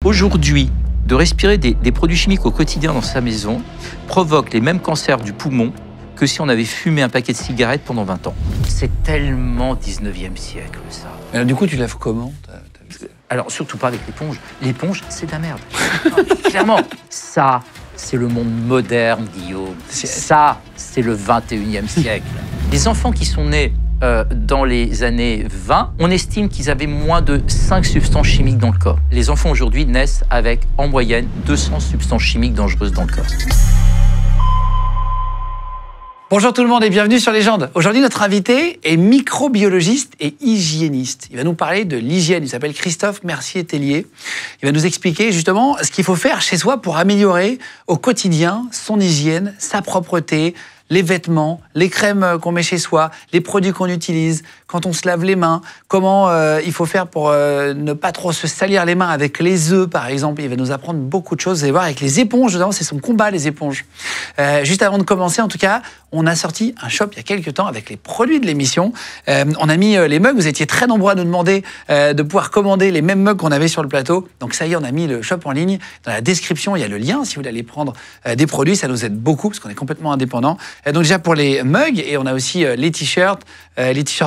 Aujourd'hui, de respirer des produits chimiques au quotidien dans sa maison provoque les mêmes cancers du poumon que si on avait fumé un paquet de cigarettes pendant 20 ans. C'est tellement 19e siècle, ça. Alors, du coup, tu laves comment? Alors, surtout pas avec l'éponge. L'éponge, c'est de la merde. Non, clairement, ça, c'est le monde moderne, Guillaume. Ça, c'est le 21e siècle. Les enfants qui sont nés dans les années 20, on estime qu'ils avaient moins de 5 substances chimiques dans le corps. Les enfants aujourd'hui naissent avec, en moyenne, 200 substances chimiques dangereuses dans le corps. Bonjour tout le monde et bienvenue sur Légende. Aujourd'hui, notre invité est microbiologiste et hygiéniste. Il va nous parler de l'hygiène. Il s'appelle Christophe Mercier-Tellier. Il va nous expliquer justement ce qu'il faut faire chez soi pour améliorer au quotidien son hygiène, sa propreté, les vêtements, les crèmes qu'on met chez soi, les produits qu'on utilise, quand on se lave les mains, comment il faut faire pour ne pas trop se salir les mains avec les œufs, par exemple. Il va nous apprendre beaucoup de choses. Vous allez voir, avec les éponges, notamment, c'est son combat, les éponges. Juste avant de commencer, en tout cas, on a sorti un shop il y a quelques temps avec les produits de l'émission. On a mis les mugs. Vous étiez très nombreux à nous demander de pouvoir commander les mêmes mugs qu'on avait sur le plateau. Donc ça y est, on a mis le shop en ligne. Dans la description, il y a le lien si vous voulez aller prendre des produits. Ça nous aide beaucoup parce qu'on est complètement indépendant. Donc déjà pour les mugs, et on a aussi les t-shirts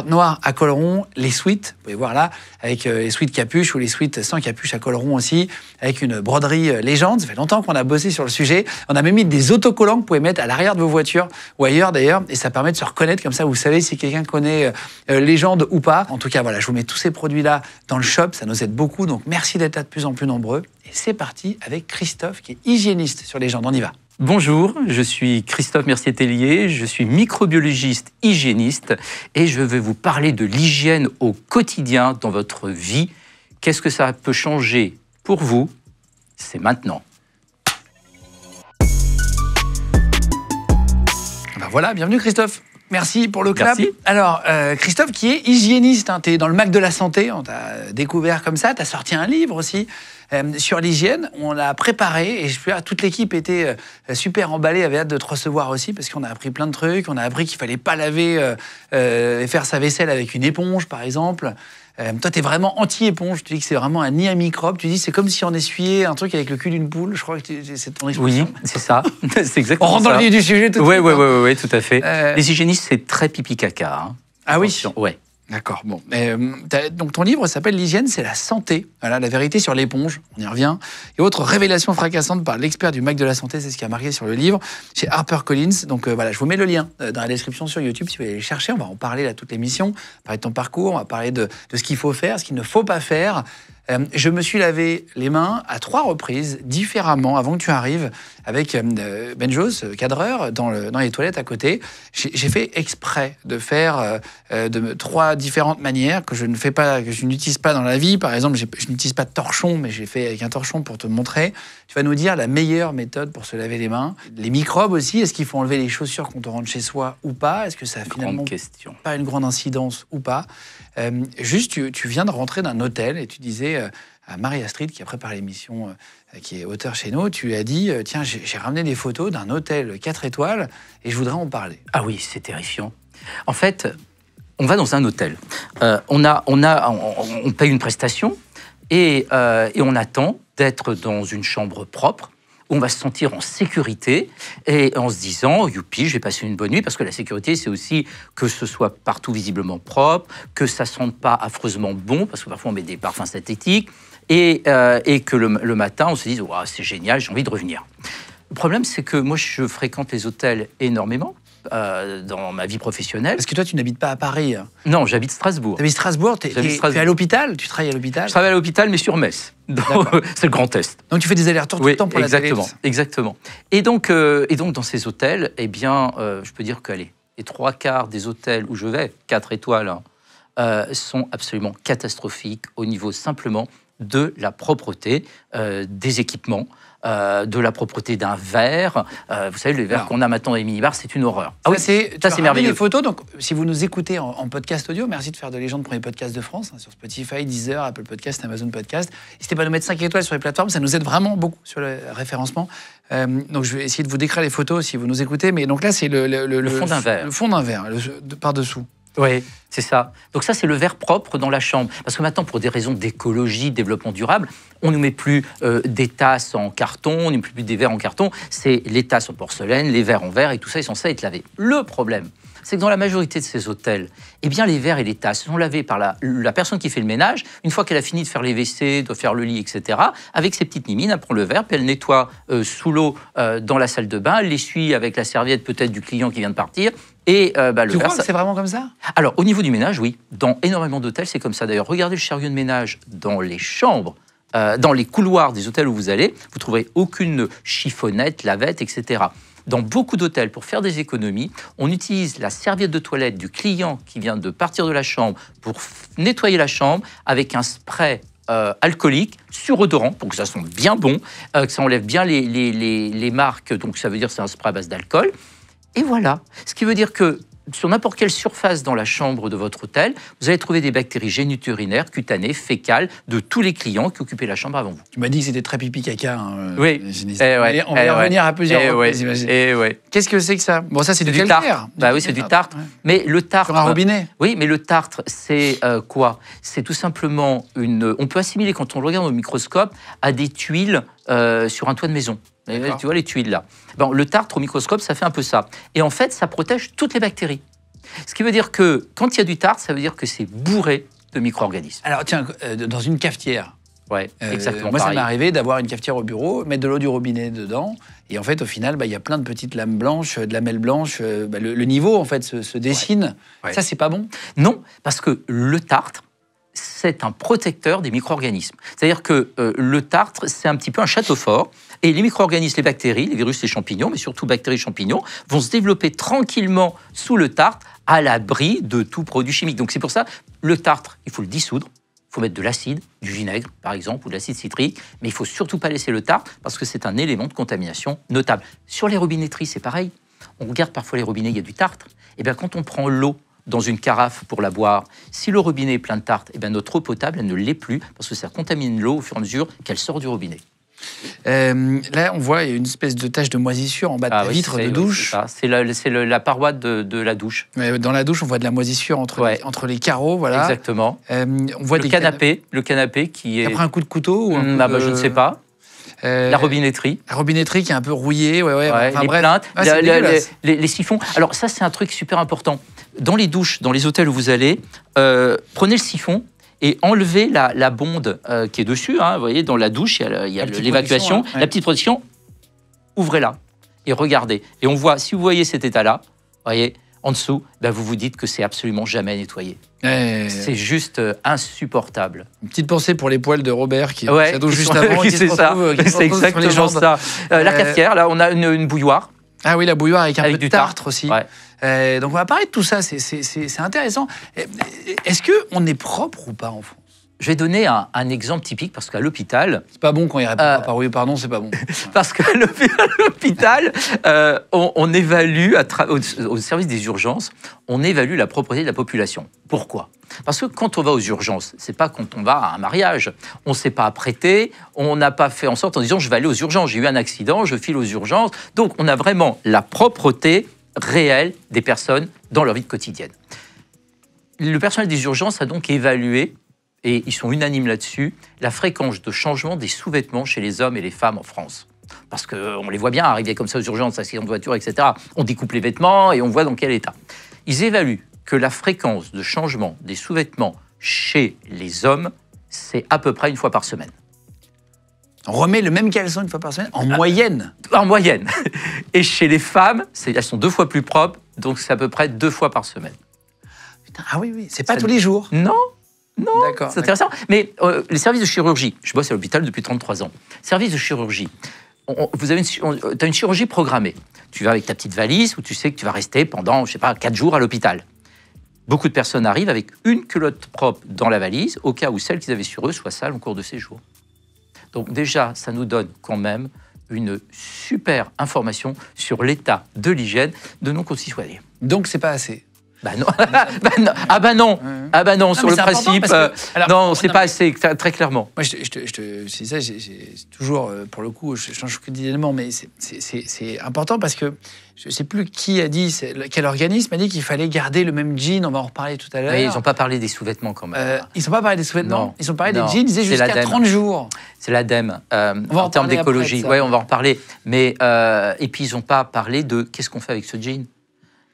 noirs à col rond, les sweats, vous pouvez voir là, avec les sweats capuche ou les sweats sans capuche à col rond aussi, avec une broderie légende. Ça fait longtemps qu'on a bossé sur le sujet. On a même mis des autocollants que vous pouvez mettre à l'arrière de vos voitures ou ailleurs d'ailleurs, et ça permet de se reconnaître, comme ça vous savez si quelqu'un connaît légende ou pas. En tout cas, voilà, je vous mets tous ces produits-là dans le shop, ça nous aide beaucoup, donc merci d'être là de plus en plus nombreux. Et c'est parti avec Christophe qui est hygiéniste sur Légende, on y va. Bonjour, je suis Christophe Mercier-Tellier, je suis microbiologiste hygiéniste et je vais vous parler de l'hygiène au quotidien dans votre vie. Qu'est-ce que ça peut changer pour vous? C'est maintenant. Ben voilà, bienvenue Christophe. Merci pour le clap. Merci. Alors, Christophe qui est hygiéniste, hein, tu es dans le Mac de la santé, on t'a découvert comme ça, tu as sorti un livre aussi sur l'hygiène. On l'a préparé et toute l'équipe était super emballée, avait hâte de te recevoir aussi parce qu'on a appris plein de trucs. On a appris qu'il fallait pas laver et faire sa vaisselle avec une éponge, par exemple. Toi, tu es vraiment anti-éponge. Tu dis que c'est vraiment un nid à microbes. Tu dis c'est comme si on essuyait un truc avec le cul d'une poule. Je crois que c'est ton expression. Oui, c'est ça. C'est exactement ça. On rentre dans le vif du sujet tout de suite. Oui, tout à fait. Les hygiénistes, c'est très pipi-caca. Hein. Ah oui? Attention. Ouais. D'accord. Bon. Donc ton livre s'appelle L'hygiène, c'est la santé. Voilà, la vérité sur l'éponge. On y revient. Et autre révélation fracassante par l'expert du Mac de la santé, c'est ce qui a marqué sur le livre chez HarperCollins. Donc voilà, je vous mets le lien dans la description sur YouTube si vous voulez aller chercher. On va en parler là toute l'émission. On va parler de ton parcours, on va parler de ce qu'il faut faire, ce qu'il ne faut pas faire. Je me suis lavé les mains à 3 reprises différemment avant que tu arrives avec Benjos, cadreur, dans les toilettes à côté. J'ai fait exprès de faire de 3 différentes manières que je ne fais pas, que je n'utilise pas dans la vie. Par exemple, je n'utilise pas de torchon, mais j'ai fait avec un torchon pour te montrer. Tu vas nous dire la meilleure méthode pour se laver les mains. Les microbes aussi, est-ce qu'il faut enlever les chaussures quand on rentre chez soi ou pas? Est-ce que ça a finalement pas une grande incidence ou pas? Juste, tu viens de rentrer d'un hôtel et tu disais à Marie-Astrid, qui a préparé l'émission, qui est auteur chez nous, tu lui as dit tiens, j'ai ramené des photos d'un hôtel 4 étoiles et je voudrais en parler. Ah oui, c'est terrifiant. En fait, on va dans un hôtel. On paye une prestation et on attend d'être dans une chambre propre, où on va se sentir en sécurité et en se disant « youpi, je vais passer une bonne nuit » parce que la sécurité, c'est aussi que ce soit partout visiblement propre, que ça ne sente pas affreusement bon, parce que parfois on met des parfums synthétiques, et que le matin, on se dise wow, « c'est génial, j'ai envie de revenir ». Le problème, c'est que moi, je fréquente les hôtels énormément dans ma vie professionnelle. Parce que toi, tu n'habites pas à Paris. Non, j'habite Strasbourg. Tu habites Strasbourg, tu es à l'hôpital? Tu travailles à l'hôpital? Je travaille à l'hôpital, mais sur Metz. C'est le Grand Est. Donc tu fais des allers-retours tout le temps pour la télé. Exactement. Et donc, dans ces hôtels, eh bien, je peux dire que les 3/4 des hôtels où je vais, 4 étoiles, sont absolument catastrophiques au niveau simplement de la propreté des équipements, de la propreté d'un verre. Vous savez, le verre qu'on a maintenant dans les minibars, c'est une horreur. Ah oui, c'est merveilleux. Les photos, donc si vous nous écoutez en podcast audio, merci de faire de Légende premier podcast de France, sur Spotify, Deezer, Apple Podcast, Amazon Podcast. N'hésitez pas à nous mettre 5 étoiles sur les plateformes, ça nous aide vraiment beaucoup sur le référencement. Donc je vais essayer de vous décrire les photos si vous nous écoutez, mais donc là c'est le fond d'un verre. Le fond d'un verre, par-dessous. Oui, c'est ça. Donc ça, c'est le verre propre dans la chambre. Parce que maintenant, pour des raisons d'écologie, développement durable, on ne nous met plus des tasses en carton, on ne met plus des verres en carton. C'est les tasses en porcelaine, les verres en verre, et tout ça est censé être lavé. Le problème, c'est que dans la majorité de ces hôtels, eh bien, les verres et les tasses sont lavés par la personne qui fait le ménage, une fois qu'elle a fini de faire les WC, de faire le lit, etc., avec ses petites mimines, elle prend le verre, puis elle nettoie sous l'eau dans la salle de bain, elle l'essuie avec la serviette peut-être du client qui vient de partir, et le Tu verre... crois que c'est vraiment comme ça? Alors, au niveau du ménage, oui. Dans énormément d'hôtels, c'est comme ça. D'ailleurs, regardez le chariot de ménage dans les chambres, dans les couloirs des hôtels où vous allez, vous ne trouverez aucune chiffonnette, lavette, etc. Dans beaucoup d'hôtels, pour faire des économies, on utilise la serviette de toilette du client qui vient de partir de la chambre pour nettoyer la chambre avec un spray alcoolique surodorant pour que ça sente bien bon, que ça enlève bien les marques. Donc, ça veut dire que c'est un spray à base d'alcool. Et voilà. Ce qui veut dire que sur n'importe quelle surface dans la chambre de votre hôtel, vous allez trouver des bactéries géniturinaires, cutanées, fécales de tous les clients qui occupaient la chambre avant vous. Tu m'as dit que c'était très pipi-caca. Hein, oui. Ouais, on va y revenir à plusieurs reprises, j'imagine. Qu'est-ce que c'est que ça? Bon, ça, c'est du calcaire. Bah oui, c'est du tartre. Ouais. Mais le tartre... Sur un robinet. Oui, mais le tartre, c'est quoi? C'est tout simplement on peut assimiler, quand on le regarde au microscope, à des tuiles sur un toit de maison. Tu vois les tuiles là. Bon, le tartre au microscope, ça fait un peu ça. Et en fait, ça protège toutes les bactéries. Ce qui veut dire que quand il y a du tartre, ça veut dire que c'est bourré de micro-organismes. Alors tiens, dans une cafetière. Ouais, exactement. Moi, pareil. Ça m'est arrivé d'avoir une cafetière au bureau, mettre de l'eau du robinet dedans, et en fait, au final, il y a plein de petites lames blanches, de lamelles blanches. Le niveau, en fait, se dessine. Ouais. Ça, c'est pas bon? Non, parce que le tartre, c'est un protecteur des micro-organismes. C'est-à-dire que le tartre, c'est un petit peu un château fort. Et les micro-organismes, les bactéries, les virus, les champignons, mais surtout bactéries et champignons, vont se développer tranquillement sous le tartre, à l'abri de tout produit chimique. Donc c'est pour ça, le tartre, il faut le dissoudre. Il faut mettre de l'acide, du vinaigre, par exemple, ou de l'acide citrique. Mais il ne faut surtout pas laisser le tartre, parce que c'est un élément de contamination notable. Sur les robinetteries, c'est pareil. On regarde parfois les robinets, il y a du tartre. Et bien, quand on prend l'eau dans une carafe pour la boire, si le robinet est plein de tartre, et bien notre eau potable, elle ne l'est plus, parce que ça contamine l'eau au fur et à mesure qu'elle sort du robinet. Là, on voit une espèce de tache de moisissure en bas de la vitre de douche. C'est la paroi de la douche. Dans la douche, on voit de la moisissure entre les carreaux. Voilà. Exactement. On voit le canapé qui est... Après un coup de couteau ou je ne sais pas. La robinetterie. La robinetterie qui est un peu rouillée. Enfin, les plaintes, les siphons. Alors ça, c'est un truc super important. Dans les douches, dans les hôtels où vous allez, prenez le siphon et enlevez la bonde qui est dessus. Hein, vous voyez, dans la douche, il y a l'évacuation. La petite protection, ouvrez-la et regardez. Et on voit, si vous voyez cet état-là, voyez, en dessous, vous vous dites que c'est absolument jamais nettoyé. C'est juste insupportable. Une petite pensée pour les poils de Robert qui douche juste avant. C'est ça, c'est exactement ça. La cafetière, là, on a une bouilloire. Ah oui, la bouilloire avec un peu de tartre aussi. Ouais. Donc on va parler de tout ça, c'est intéressant. Est-ce qu'on est propre ou pas en France? Je vais donner un exemple typique, parce qu'à l'hôpital... C'est pas bon quand il répond pas par oui ou pardon, c'est pas bon. Parce qu'à l'hôpital, on évalue, au service des urgences, on évalue la propreté de la population. Pourquoi? Parce que quand on va aux urgences, c'est pas quand on va à un mariage. On ne s'est pas apprêté, on n'a pas fait en sorte en disant je vais aller aux urgences, j'ai eu un accident, je file aux urgences. Donc on a vraiment la propreté réelle des personnes dans leur vie quotidienne. Le personnel des urgences a donc évalué, et ils sont unanimes là-dessus, la fréquence de changement des sous-vêtements chez les hommes et les femmes en France. Parce qu'on les voit bien arriver comme ça aux urgences, accident de voiture, etc. On découpe les vêtements et on voit dans quel état. Ils évaluent que la fréquence de changement des sous-vêtements chez les hommes, c'est à peu près une fois par semaine. On remet le même caleçon une fois par semaine, en moyenne? En moyenne. Et chez les femmes, elles sont 2 fois plus propres, donc c'est à peu près 2 fois par semaine. Putain, ah oui, c'est pas tous les jours? Non, c'est intéressant. Mais les services de chirurgie, je bosse à l'hôpital depuis 33 ans. Services de chirurgie, tu as une chirurgie programmée. Tu vas avec ta petite valise où tu sais que tu vas rester pendant, 4 jours à l'hôpital. Beaucoup de personnes arrivent avec une culotte propre dans la valise, au cas où celle qu'ils avaient sur eux soit sale en cours de séjour. Donc déjà, ça nous donne quand même une super information sur l'état de l'hygiène de nos concitoyens. Donc c'est pas assez? Bah non. Ah bah non. Ah bah non, sur le principe. Non, c'est pas assez, très clairement. Moi, c'est ça, j'ai toujours, pour le coup, je change quotidiennement, mais c'est important parce que je ne sais plus qui a dit, quel organisme a dit qu'il fallait garder le même jean, on va en reparler tout à l'heure. Oui, ils n'ont pas parlé des sous-vêtements quand même. Ils n'ont pas parlé des sous-vêtements, Non. ils ont parlé Non. des jeans, ils disaient jusqu'à l'ADEME. 30 jours. C'est l'ADEME, va en en termes parler d'écologie. après de ça. Oui, on va en reparler. Mais, et puis, ils n'ont pas parlé de qu'est-ce qu'on fait avec ce jean.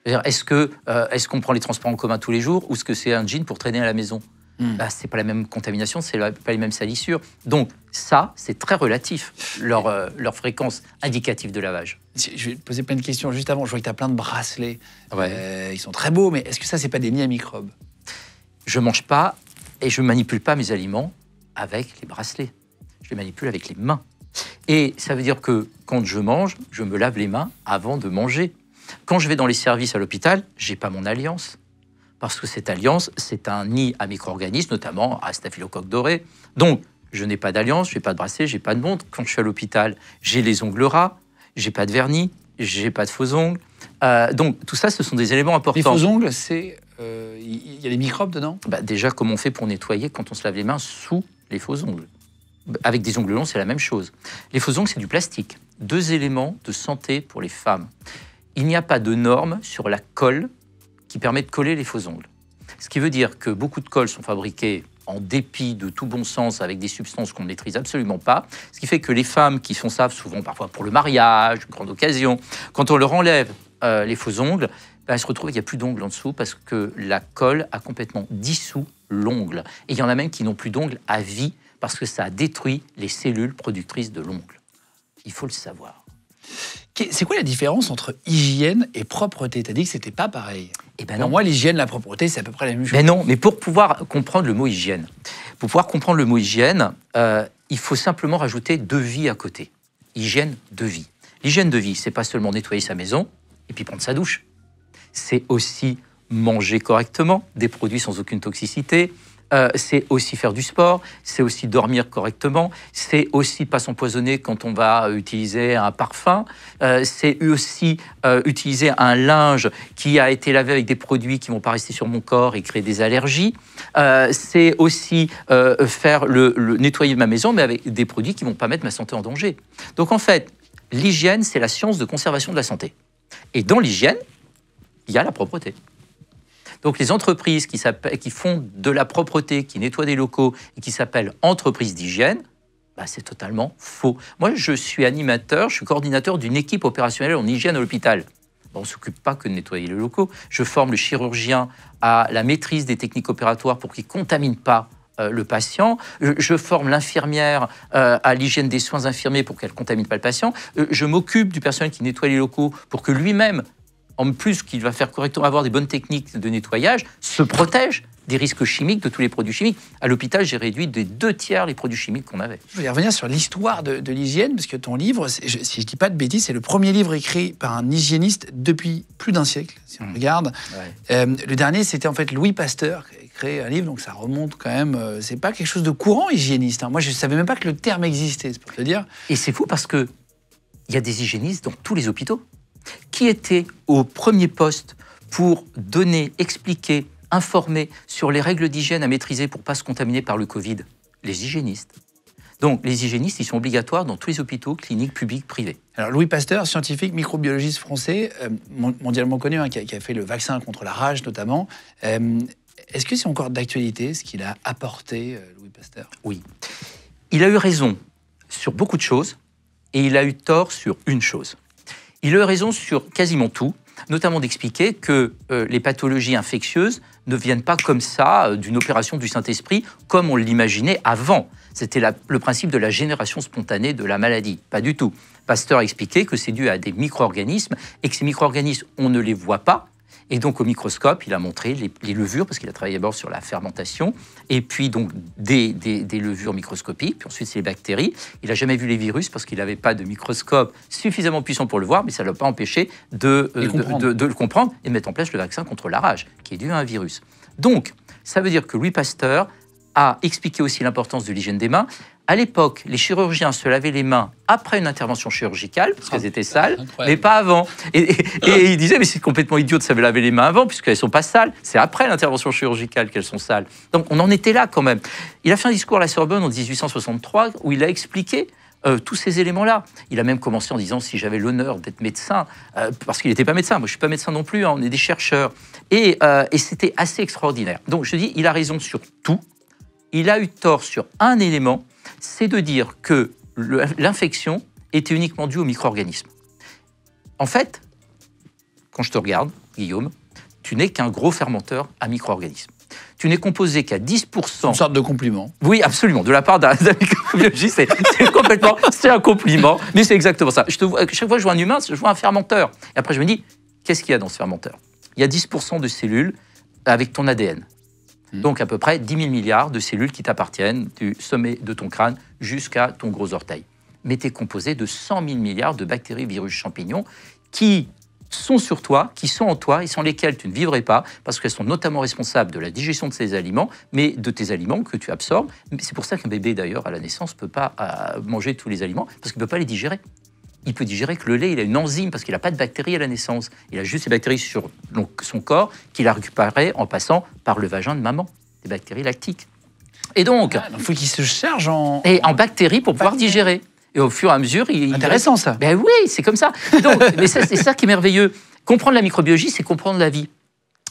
C'est-à-dire, est-ce qu'on prend les transports en commun tous les jours ou est-ce que c'est un jean pour traîner à la maison? Bah, c'est pas la même contamination, c'est pas les mêmes salissures. Donc ça, c'est très relatif, leur fréquence indicative de lavage. Je vais te poser plein de questions juste avant. Je vois que tu as plein de bracelets. Ouais. Ils sont très beaux, mais est-ce que ça, c'est pas des nids à microbes? Je mange pas et je manipule pas mes aliments avec les bracelets. Je les manipule avec les mains. Et ça veut dire que quand je mange, je me lave les mains avant de manger. Quand je vais dans les services à l'hôpital, j'ai pas mon alliance. Parce que cette alliance, c'est un nid à micro-organismes, notamment à staphylocoque doré. Donc, je n'ai pas d'alliance, je n'ai pas de bracelet, je n'ai pas de montre. Quand je suis à l'hôpital, j'ai les ongles ras, j'ai pas de vernis, j'ai pas de faux ongles. Donc, tout ça, ce sont des éléments importants. Les faux ongles, c'est... Il y a des microbes dedans? Bah, déjà, comment on fait pour nettoyer quand on se lave les mains sous les faux ongles? Avec des ongles longs, c'est la même chose. Les faux ongles, c'est du plastique. 2 éléments de santé pour les femmes. Il n'y a pas de normes sur la colle qui permet de coller les faux ongles. Ce qui veut dire que beaucoup de colles sont fabriquées en dépit de tout bon sens avec des substances qu'on ne maîtrise absolument pas. Ce qui fait que les femmes qui font ça, souvent parfois pour le mariage, une grande occasion, quand on leur enlève les faux ongles, elles se retrouvent qu'il n'y a plus d'ongles en dessous parce que la colle a complètement dissous l'ongle. Et il y en a même qui n'ont plus d'ongles à vie parce que ça a détruit les cellules productrices de l'ongle. Il faut le savoir. C'est quoi la différence entre hygiène et propreté? Tu as dit que c'était pas pareil. Eh ben Pour non. moi, l'hygiène, la propreté, c'est à peu près la même chose. Mais non, mais pour pouvoir comprendre le mot hygiène, il faut simplement rajouter 2 vies à côté. Hygiène de vie. L'hygiène de vie, c'est pas seulement nettoyer sa maison et puis prendre sa douche. C'est aussi manger correctement, des produits sans aucune toxicité. C'est aussi faire du sport, c'est aussi dormir correctement, c'est aussi pas s'empoisonner quand on va utiliser un parfum, c'est aussi utiliser un linge qui a été lavé avec des produits qui vont pas rester sur mon corps et créer des allergies, c'est aussi faire le nettoyer ma maison mais avec des produits qui vont pas mettre ma santé en danger. Donc en fait, l'hygiène, c'est la science de conservation de la santé. Et dans l'hygiène, il y a la propreté. Donc les entreprises qui font de la propreté, qui nettoient des locaux et qui s'appellent entreprises d'hygiène, bah, c'est totalement faux. Moi, je suis animateur, je suis coordinateur d'une équipe opérationnelle en hygiène à l'hôpital. On ne s'occupe pas que de nettoyer les locaux. Je forme le chirurgien à la maîtrise des techniques opératoires pour qu'il ne contamine pas le patient. Je forme l'infirmière à l'hygiène des soins infirmiers pour qu'elle ne contamine pas le patient. Je m'occupe du personnel qui nettoie les locaux pour que lui-même, en plus qu'il va faire correctement, avoir des bonnes techniques de nettoyage, se protège des risques chimiques, de tous les produits chimiques. À l'hôpital, j'ai réduit de 2/3 les produits chimiques qu'on avait. Je voulais revenir sur l'histoire de l'hygiène, parce que ton livre, si je ne dis pas de bêtises, c'est le premier livre écrit par un hygiéniste depuis plus d'un siècle, si on regarde. Ouais. Le dernier, c'était en fait Louis Pasteur qui a créé un livre, donc ça remonte quand même. C'est pas quelque chose de courant, hygiéniste. Hein. Moi, je ne savais même pas que le terme existait, c'est pour te dire. Et c'est fou parce qu'il y a des hygiénistes dans tous les hôpitaux qui étaient au premier poste pour donner, expliquer, informer sur les règles d'hygiène à maîtriser pour ne pas se contaminer par le Covid. Les hygiénistes. Donc, les hygiénistes, ils sont obligatoires dans tous les hôpitaux, cliniques, publics, privés. Alors, Louis Pasteur, scientifique, microbiologiste français, mondialement connu, hein, qui a fait le vaccin contre la rage notamment. Est-ce que c'est encore d'actualité, ce qu'il a apporté, Louis Pasteur? Oui. Il a eu raison sur beaucoup de choses et il a eu tort sur une chose. Il a eu raison sur quasiment tout, notamment d'expliquer que les pathologies infectieuses ne viennent pas comme ça d'une opération du Saint-Esprit, comme on l'imaginait avant. C'était le principe de la génération spontanée de la maladie. Pas du tout. Pasteur a expliqué que c'est dû à des micro-organismes et que ces micro-organismes, on ne les voit pas. Et donc, au microscope, il a montré les levures, parce qu'il a travaillé d'abord sur la fermentation, et puis donc des levures microscopiques, puis ensuite c'est les bactéries. Il n'a jamais vu les virus parce qu'il n'avait pas de microscope suffisamment puissant pour le voir, mais ça ne l'a pas empêché de le comprendre et de mettre en place le vaccin contre la rage, qui est dû à un virus. Donc, ça veut dire que Louis Pasteur a expliqué aussi l'importance de l'hygiène des mains, À l'époque, les chirurgiens se lavaient les mains après une intervention chirurgicale, parce qu'elles étaient sales, incroyable. mais pas avant. Et ils disaient, mais c'est complètement idiot de se laver les mains avant, puisqu'elles ne sont pas sales. C'est après l'intervention chirurgicale qu'elles sont sales. Donc on en était là quand même. Il a fait un discours à la Sorbonne en 1863 où il a expliqué tous ces éléments-là. Il a même commencé en disant, si j'avais l'honneur d'être médecin, parce qu'il n'était pas médecin, moi je ne suis pas médecin non plus, hein, on est des chercheurs. Et c'était assez extraordinaire. Donc je dis, il a raison sur tout. Il a eu tort sur un élément, c'est de dire que l'infection était uniquement due aux micro-organismes. En fait, quand je te regarde, Guillaume, tu n'es qu'un gros fermenteur à micro-organismes. Tu n'es composé qu'à 10%. Une sorte de compliment. Oui, absolument. De la part d'un microbiologiste, c'est un compliment, mais c'est exactement ça. Chaque fois que je vois un humain, je vois un fermenteur. Et après, je me dis, qu'est-ce qu'il y a dans ce fermenteur? Il y a 10% de cellules avec ton ADN. Donc à peu près 10 000 milliards de cellules qui t'appartiennent du sommet de ton crâne jusqu'à ton gros orteil. Mais tu es composé de 100 000 milliards de bactéries, virus, champignons qui sont sur toi, qui sont en toi et sans lesquelles tu ne vivrais pas parce qu'elles sont notamment responsables de la digestion de ces aliments, mais de tes aliments que tu absorbes. C'est pour ça qu'un bébé d'ailleurs à la naissance ne peut pas manger tous les aliments parce qu'il ne peut pas les digérer. Il peut digérer que le lait, il a une enzyme parce qu'il n'a pas de bactéries à la naissance. Il a juste ces bactéries sur son corps qu'il a récupérées en passant par le vagin de maman, des bactéries lactiques. Et donc, il faut qu'il se charge en bactéries pour pouvoir digérer. Et au fur et à mesure, intéressant ça. Ben oui, c'est comme ça. Donc, mais c'est ça qui est merveilleux. Comprendre la microbiologie, c'est comprendre la vie.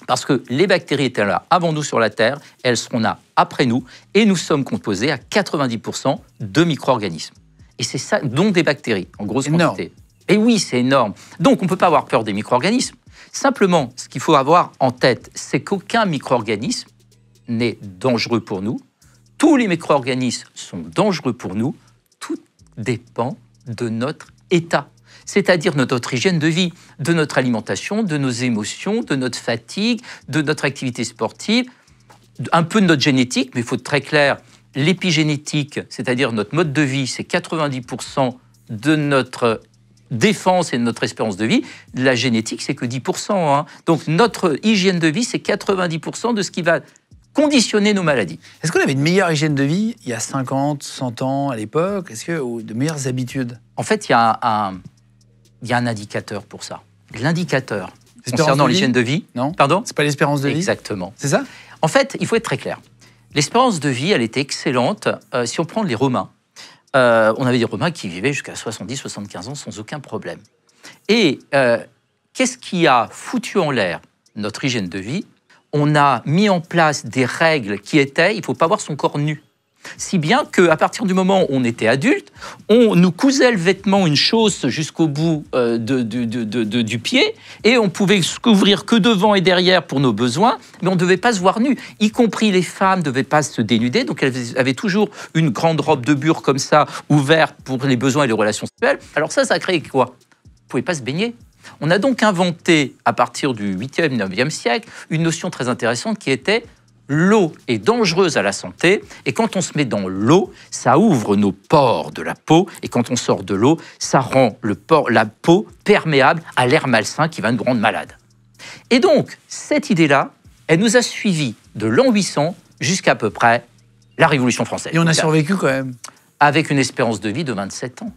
Parce que les bactéries étaient là avant nous sur la Terre, elles seront là après nous, et nous sommes composés à 90% de micro-organismes. Et c'est ça, dont des bactéries, en grosse quantité. Et oui, c'est énorme. Donc, on ne peut pas avoir peur des micro-organismes. Simplement, ce qu'il faut avoir en tête, c'est qu'aucun micro-organisme n'est dangereux pour nous. Tous les micro-organismes sont dangereux pour nous. Tout dépend de notre état, c'est-à-dire de notre hygiène de vie, de notre alimentation, de nos émotions, de notre fatigue, de notre activité sportive, un peu de notre génétique, mais il faut être très clair. L'épigénétique, c'est-à-dire notre mode de vie, c'est 90% de notre défense et de notre espérance de vie. La génétique, c'est que 10%. Hein. Donc notre hygiène de vie, c'est 90% de ce qui va conditionner nos maladies. Est-ce qu'on avait une meilleure hygiène de vie il y a 50, 100 ans à l'époque? Est-ce que ou de meilleures habitudes? En fait, il y a un indicateur pour ça. L'indicateur concernant l'hygiène de vie... Non. Pardon? C'est pas l'espérance de vie? Exactement. C'est ça? En fait, il faut être très clair. L'espérance de vie, elle était excellente. Si on prend les Romains, on avait des Romains qui vivaient jusqu'à 70, 75 ans sans aucun problème. Et qu'est-ce qui a foutu en l'air notre hygiène de vie? On a mis en place des règles qui étaient, il ne faut pas voir son corps nu. Si bien qu'à partir du moment où on était adulte, on nous cousait le vêtement, une chausse jusqu'au bout du pied, et on pouvait se couvrir que devant et derrière pour nos besoins, mais on ne devait pas se voir nu. Y compris les femmes ne devaient pas se dénuder, donc elles avaient toujours une grande robe de bure comme ça, ouverte pour les besoins et les relations sexuelles. Alors ça a créé quoi? Vous ne pouvez pas se baigner. On a donc inventé, à partir du 8e, 9e siècle, une notion très intéressante qui était l'eau est dangereuse à la santé, et quand on se met dans l'eau, ça ouvre nos pores de la peau, et quand on sort de l'eau, ça rend la peau perméable à l'air malsain qui va nous rendre malades. Et donc, cette idée-là, elle nous a suivis de l'an 800 jusqu'à peu près la Révolution française. Et on a survécu quand même. Avec une espérance de vie de 27 ans.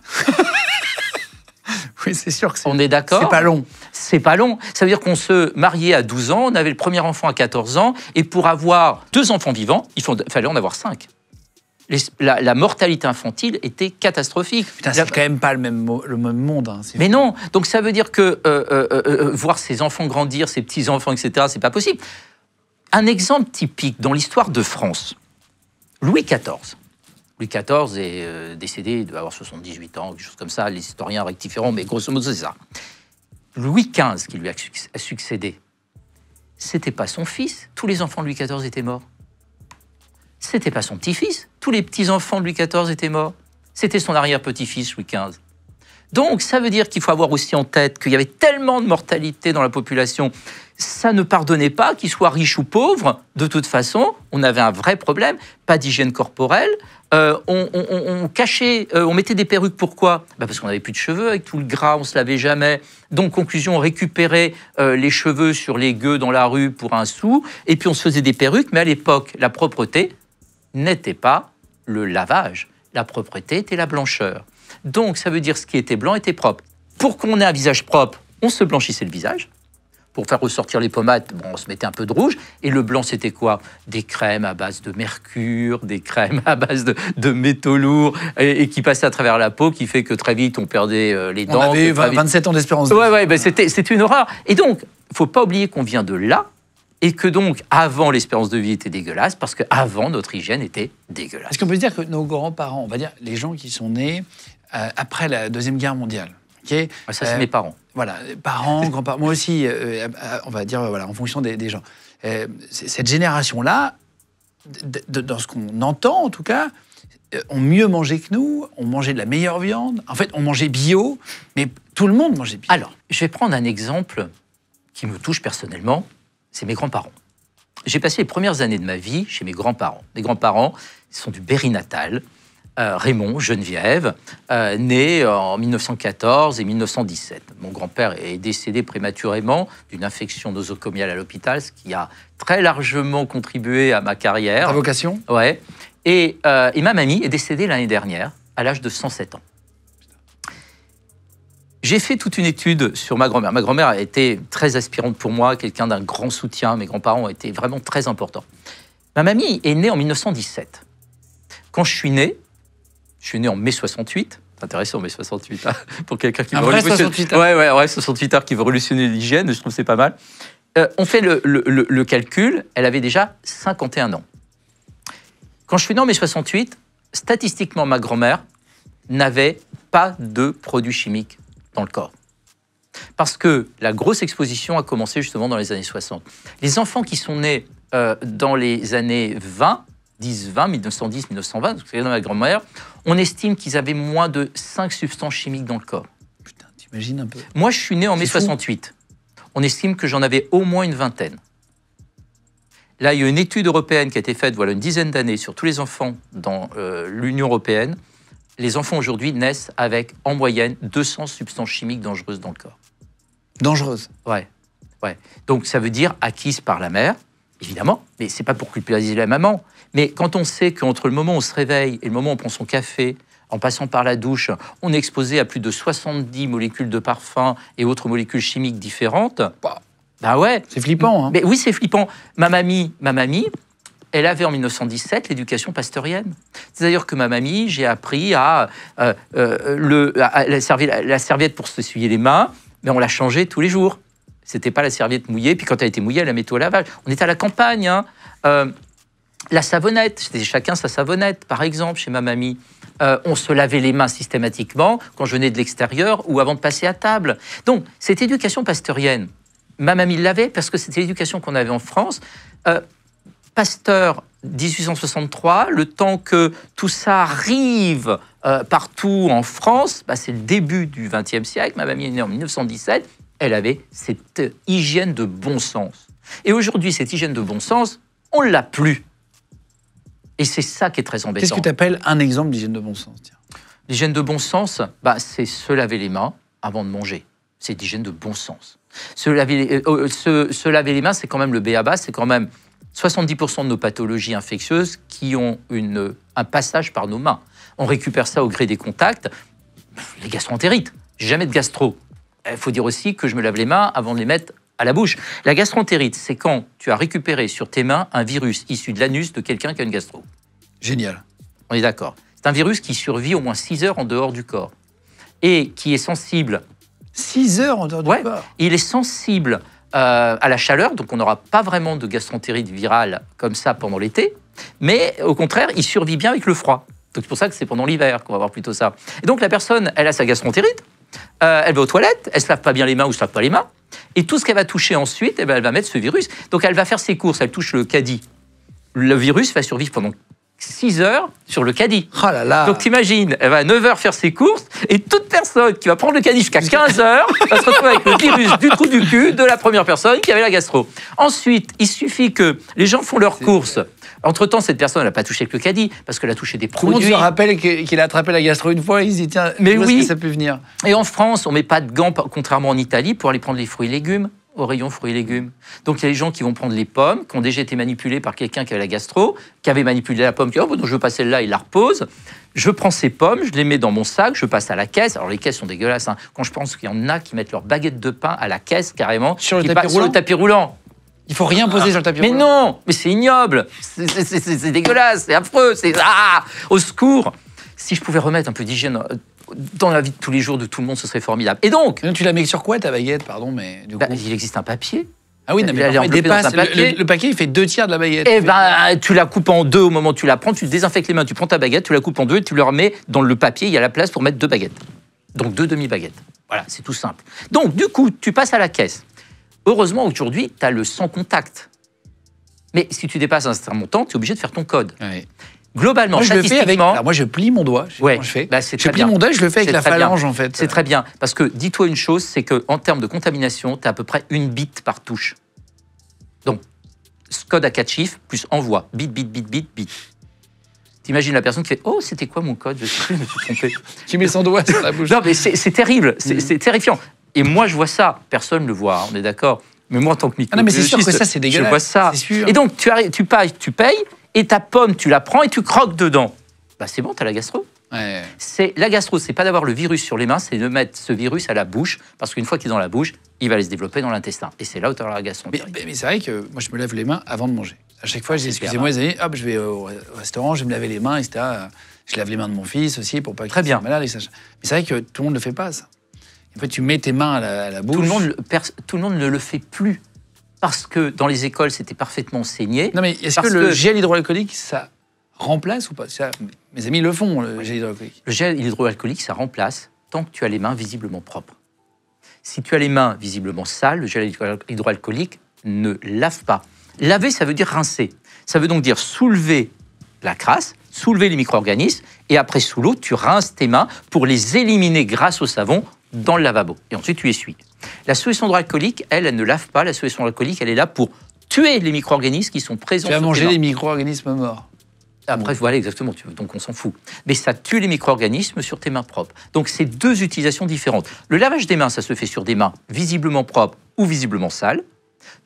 Oui, c'est sûr que on est d'accord. C'est pas long. C'est pas long. Ça veut dire qu'on se mariait à 12 ans, on avait le premier enfant à 14 ans, et pour avoir 2 enfants vivants, il fallait en avoir 5. La mortalité infantile était catastrophique. Putain, c'est quand même pas le même monde. Hein. Mais non. Donc ça veut dire que voir ses enfants grandir, ses petits-enfants, etc., c'est pas possible. Un exemple typique dans l'histoire de France, Louis XIV. Louis XIV est décédé, il doit avoir 78 ans, quelque chose comme ça, les historiens rectifieront, mais grosso modo, c'est ça. Louis XV, qui lui a succédé, c'était pas son fils. Tous les enfants de Louis XIV étaient morts. C'était pas son petit-fils. Tous les petits-enfants de Louis XIV étaient morts. C'était son arrière-petit-fils, Louis XV. Donc, ça veut dire qu'il faut avoir aussi en tête qu'il y avait tellement de mortalité dans la population, ça ne pardonnait pas qu'il soit riche ou pauvre. De toute façon, on avait un vrai problème. Pas d'hygiène corporelle. On cachait, on mettait des perruques. Pourquoi? Parce qu'on n'avait plus de cheveux avec tout le gras, on ne se lavait jamais. Donc, conclusion, on récupérait les cheveux sur les gueux dans la rue pour un sou. Et puis, on se faisait des perruques. Mais à l'époque, la propreté n'était pas le lavage. la propreté était la blancheur. Donc, ça veut dire ce qui était blanc était propre. Pour qu'on ait un visage propre, on se blanchissait le visage. Pour faire ressortir les pommades, on se mettait un peu de rouge. Et le blanc, c'était quoi? Des crèmes à base de mercure, des crèmes à base de métaux lourds et qui passaient à travers la peau, qui fait que très vite, on perdait les dents. On avait 27 ans d'espérance de vie. Ouais, ben c'était une horreur. Et donc, il ne faut pas oublier qu'on vient de là et que donc, avant, l'espérance de vie était dégueulasse parce qu'avant, notre hygiène était dégueulasse. Est-ce qu'on peut dire que nos grands-parents, on va dire les gens qui sont nés après la Deuxième Guerre mondiale, okay, ça, c'est mes parents. Voilà, parents, grands-parents, moi aussi, on va dire, voilà, en fonction des gens. Cette génération-là, dans ce qu'on entend en tout cas, ont mieux mangé que nous, ont mangé de la meilleure viande. En fait, on mangeait bio, mais tout le monde mangeait bio. Alors, je vais prendre un exemple qui me touche personnellement, c'est mes grands-parents. J'ai passé les premières années de ma vie chez mes grands-parents. Mes grands-parents sont du Berry natal, Raymond, Geneviève, nés en 1914 et 1917. Mon grand-père est décédé prématurément d'une infection nosocomiale à l'hôpital, ce qui a très largement contribué à ma carrière. Ta vocation? Ouais. Et ma mamie est décédée l'année dernière, à l'âge de 107 ans. J'ai fait toute une étude sur ma grand-mère. Ma grand-mère a été très aspirante pour moi, quelqu'un d'un grand soutien. Mes grands-parents ont été vraiment très importants. Ma mamie est née en 1917. Quand je suis né en mai 68. C'est intéressant, mai 68, hein, pour quelqu'un qui veut révolutionner. Ouais, 68 heures qui veut révolutionner l'hygiène, je trouve que c'est pas mal. On fait le calcul, elle avait déjà 51 ans. Quand je suis né en mai 68, statistiquement, ma grand-mère n'avait pas de produits chimiques dans le corps. Parce que la grosse exposition a commencé justement dans les années 60. Les enfants qui sont nés dans les années 20, 1910, 1920, dans ma grand-mère, on estime qu'ils avaient moins de 5 substances chimiques dans le corps. Putain, t'imagines un peu. Moi, je suis né en mai 68. On estime que j'en avais au moins une vingtaine. Là, il y a une étude européenne qui a été faite, voilà, une dizaine d'années sur tous les enfants dans l'Union européenne. Les enfants aujourd'hui naissent avec, en moyenne, 200 substances chimiques dangereuses dans le corps. Dangereuses? Ouais. Donc, ça veut dire acquises par la mère, évidemment, mais c'est pas pour culpabiliser la maman. Mais quand on sait qu'entre le moment où on se réveille et le moment où on prend son café, en passant par la douche, on est exposé à plus de 70 molécules de parfum et autres molécules chimiques différentes. Bah ouais. C'est flippant, hein. Mais oui, c'est flippant. Ma mamie, elle avait en 1917 l'éducation pasteurienne. C'est-à-dire que ma mamie, j'ai appris à la serviette pour s'essuyer les mains, mais on la changeait tous les jours. C'était pas la serviette mouillée, puis quand elle était mouillée, elle la mettait au lavage. On était à la campagne, hein. La savonnette, c'était chacun sa savonnette, par exemple, chez ma mamie. On se lavait les mains systématiquement quand je venais de l'extérieur ou avant de passer à table. Donc, cette éducation pasteurienne, ma mamie l'avait parce que c'était l'éducation qu'on avait en France. Pasteur, 1863, le temps que tout ça arrive partout en France, c'est le début du XXe siècle. Ma mamie est née en 1917. Elle avait cette hygiène de bon sens. Et aujourd'hui, cette hygiène de bon sens, on ne l'a plus. Et c'est ça qui est très embêtant. Qu'est-ce que tu appelles un exemple d'hygiène de bon sens? L'hygiène de bon sens, c'est se laver les mains avant de manger. C'est l'hygiène de bon sens. Se laver les mains, c'est quand même le b.a.-ba, c'est quand même 70% de nos pathologies infectieuses qui ont un passage par nos mains. On récupère ça au gré des contacts. Les gastroentérites, j'ai jamais de gastro. Il faut dire aussi que je me lave les mains avant de les mettre à la bouche. La gastroentérite, c'est quand tu as récupéré sur tes mains un virus issu de l'anus de quelqu'un qui a une gastro. Génial. On est d'accord. C'est un virus qui survit au moins 6 heures en dehors du corps et qui est sensible. 6 heures en dehors du corps? Il est sensible à la chaleur, donc on n'aura pas vraiment de gastroentérite virale comme ça pendant l'été, mais au contraire, il survit bien avec le froid. Donc c'est pour ça que c'est pendant l'hiver qu'on va avoir plutôt ça. Et donc la personne, elle a sa gastroentérite, elle va aux toilettes, elle se lave pas bien les mains ou se lave pas les mains, et tout ce qu'elle va toucher ensuite, elle va mettre ce virus. Donc elle va faire ses courses, elle touche le caddie. Le virus va survivre pendant 6 heures sur le caddie. Oh là là. Donc t'imagines, elle va à 9 heures faire ses courses, et toute personne qui va prendre le caddie jusqu'à 15 heures va se retrouver avec le virus du trou du cul de la première personne qui avait la gastro. Ensuite, il suffit que les gens font leurs courses. Entre-temps, cette personne n'a pas touché avec le caddie, parce qu'elle a touché des produits. Tout le monde se rappelle qu'il a attrapé la gastro une fois, il se dit, tiens, mais où oui. est-ce que ça peut venir? Et en France, on ne met pas de gants, contrairement en Italie, pour aller prendre les fruits et légumes au rayon fruits et légumes. Donc il y a des gens qui vont prendre les pommes, qui ont déjà été manipulées par quelqu'un qui avait la gastro, qui avait manipulé la pomme, qui dit « Oh, bon, je veux pas celle-là », il la repose. Je prends ces pommes, je les mets dans mon sac, je passe à la caisse. Alors les caisses sont dégueulasses. Hein. Quand je pense qu'il y en a qui mettent leur baguette de pain à la caisse, carrément, sur le tapis roulant. Il faut rien poser sur le tapis roulant. Mais non, mais c'est ignoble, c'est dégueulasse, c'est affreux, c'est au secours. Si je pouvais remettre un peu d'hygiène dans la vie de tous les jours de tout le monde, ce serait formidable. Et donc, tu la mets sur quoi ta baguette, pardon, mais du coup... il existe un papier. Ah oui, non, mais il dépasse. Le paquet, il fait 2 tiers de la baguette. Eh ben, tu la coupes en 2 au moment où tu la prends, tu désinfectes les mains, tu prends ta baguette, tu la coupes en 2 et tu le remets dans le papier. Il y a la place pour mettre 2 baguettes. Donc 2 demi-baguettes. Voilà, c'est tout simple. Donc, du coup, tu passes à la caisse. Heureusement, aujourd'hui, tu as le sans contact. Mais si tu dépasses un certain montant, tu es obligé de faire ton code. Oui. Globalement, moi, je le fais avec. Alors moi, je plie mon doigt. Ouais, je fais. Bah, je plie mon doigt, je le fais avec la phalange, en fait. C'est très bien. Parce que dis-toi une chose, c'est qu'en termes de contamination, tu as à peu près 1 bit par touche. Donc, ce code à 4 chiffres, plus envoi. Bit, bit, bit, bit, bit. T'imagines la personne qui fait « Oh, c'était quoi mon code ? Je sais plus, je me suis trompé. » Qui met son doigt sur la bouche. Non, mais c'est terrible. C'est terrifiant. Et moi, je vois ça. Personne ne le voit, on est d'accord. Mais moi, en tant que microbiologiste, mais c'est sûr que ça, c'est dégueulasse. Je vois ça. Sûr. Et donc, tu payes, et ta pomme, tu la prends et tu croques dedans. Bah, c'est bon, tu as la gastro. Ouais. La gastro, c'est pas d'avoir le virus sur les mains, c'est de mettre ce virus à la bouche, parce qu'une fois qu'il est dans la bouche, il va aller se développer dans l'intestin. Et c'est là où tu as la gastro. Mais c'est vrai que moi, je me lave les mains avant de manger. À chaque fois, je dis excusez-moi, les amis, hop, je vais au restaurant, je vais me laver les mains, etc. Je lave les mains de mon fils aussi pour pas qu'il soit malade. Mais c'est vrai que tout le monde ne le fait pas, ça. En fait, tu mets tes mains à la bouche. Tout le monde ne le fait plus. Parce que dans les écoles, c'était parfaitement enseigné. Non, mais est-ce que le gel hydroalcoolique, ça remplace ou pas ça, mes amis le font, le gel hydroalcoolique. Le gel hydroalcoolique, ça remplace tant que tu as les mains visiblement propres. Si tu as les mains visiblement sales, le gel hydroalcoolique ne lave pas. Laver, ça veut dire rincer. Ça veut donc dire soulever la crasse, soulever les micro-organismes, et après, sous l'eau, tu rinces tes mains pour les éliminer grâce au savon dans le lavabo. Et ensuite, tu essuies. La solution hydroalcoolique, elle ne lave pas. La solution hydroalcoolique, elle est là pour tuer les micro-organismes qui sont présents. Tu vas manger les micro-organismes morts. Après, voilà, exactement. Donc, on s'en fout. Mais ça tue les micro-organismes sur tes mains propres. Donc, c'est 2 utilisations différentes. Le lavage des mains, ça se fait sur des mains visiblement propres ou visiblement sales.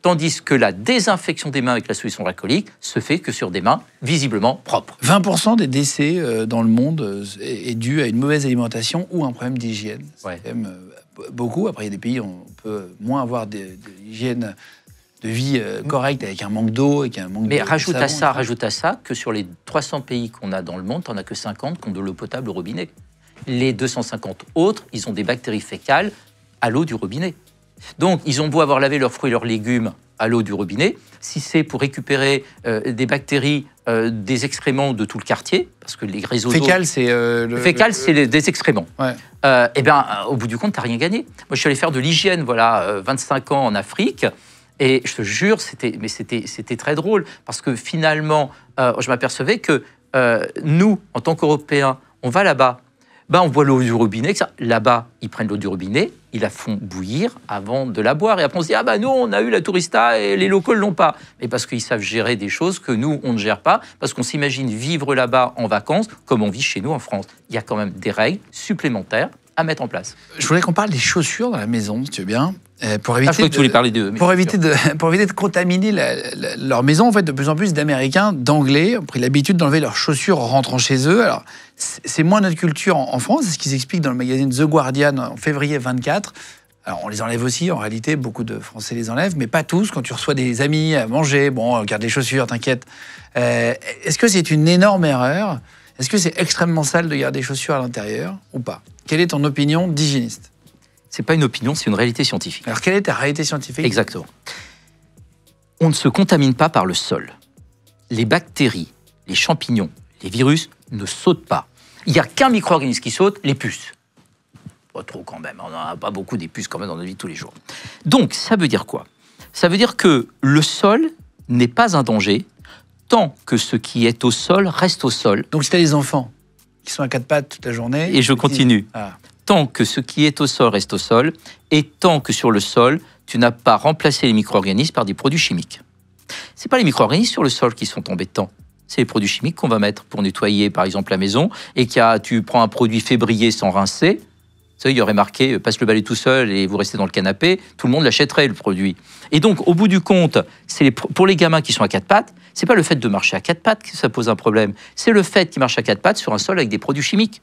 Tandis que la désinfection des mains avec la solution hydroalcoolique se fait que sur des mains visiblement propres. 20% des décès dans le monde est dû à une mauvaise alimentation ou un problème d'hygiène. C'est quand même beaucoup. Après, il y a des pays où on peut moins avoir de l'hygiène de vie correcte avec un manque d'eau, avec un manque Mais de rajoute à ça que sur les 300 pays qu'on a dans le monde, t'en as que 50 qui ont de l'eau potable au robinet. Les 250 autres, ils ont des bactéries fécales à l'eau du robinet. Donc, ils ont beau avoir lavé leurs fruits et leurs légumes à l'eau du robinet, si c'est pour récupérer des bactéries, des excréments de tout le quartier, parce que les réseaux fécal, c'est des excréments. Ouais. Eh bien, au bout du compte, t'as rien gagné. Moi, je suis allé faire de l'hygiène, 25 ans en Afrique, et je te jure, c'était très drôle, parce que finalement, je m'apercevais que nous, en tant qu'Européens, on va là-bas. On boit l'eau du robinet. Là-bas, ils prennent l'eau du robinet, ils la font bouillir avant de la boire. Et après, on se dit, nous, on a eu la tourista et les locaux ne l'ont pas. Mais parce qu'ils savent gérer des choses que nous, on ne gère pas, parce qu'on s'imagine vivre là-bas en vacances comme on vit chez nous en France. Il y a quand même des règles supplémentaires à mettre en place. Je voulais qu'on parle des chaussures dans la maison, si tu veux bien. Pour éviter tu voulais parler d'eux. Pour éviter de contaminer leur maison, en fait, de plus en plus d'Américains, d'Anglais ont pris l'habitude d'enlever leurs chaussures en rentrant chez eux. Alors, c'est moins notre culture en France, c'est ce qu'ils expliquent dans le magazine The Guardian en février 24. Alors, on les enlève aussi, en réalité, beaucoup de Français les enlèvent, mais pas tous. Quand tu reçois des amis à manger, garde les chaussures, t'inquiète. Est-ce que c'est une énorme erreur ? Est-ce que c'est extrêmement sale de garder des chaussures à l'intérieur ou pas ? Quelle est ton opinion d'hygiéniste ? C'est pas une opinion, c'est une réalité scientifique. Alors, quelle est ta réalité scientifique ? Exactement. On ne se contamine pas par le sol. Les bactéries, les champignons, les virus ne sautent pas. Il n'y a qu'un micro-organisme qui saute, les puces. Pas trop quand même, on n'en a pas beaucoup des puces quand même dans notre vie de tous les jours. Donc, ça veut dire quoi ? Ça veut dire que le sol n'est pas un danger tant que ce qui est au sol reste au sol. Donc, si tu as des enfants qui sont à 4 pattes toute la journée... Et je continue. Tant que ce qui est au sol reste au sol, et tant que sur le sol, tu n'as pas remplacé les micro-organismes par des produits chimiques. Ce n'est pas les micro-organismes sur le sol qui sont embêtants. C'est les produits chimiques qu'on va mettre pour nettoyer, par exemple, la maison, et tu prends un produit fébrier sans rincer, savez, il y aurait marqué passe le balai tout seul et vous restez dans le canapé, tout le monde l'achèterait le produit. Et donc, au bout du compte, pour les gamins qui sont à quatre pattes, c'est pas le fait de marcher à quatre pattes que ça pose un problème, c'est le fait qu'ils marchent à quatre pattes sur un sol avec des produits chimiques.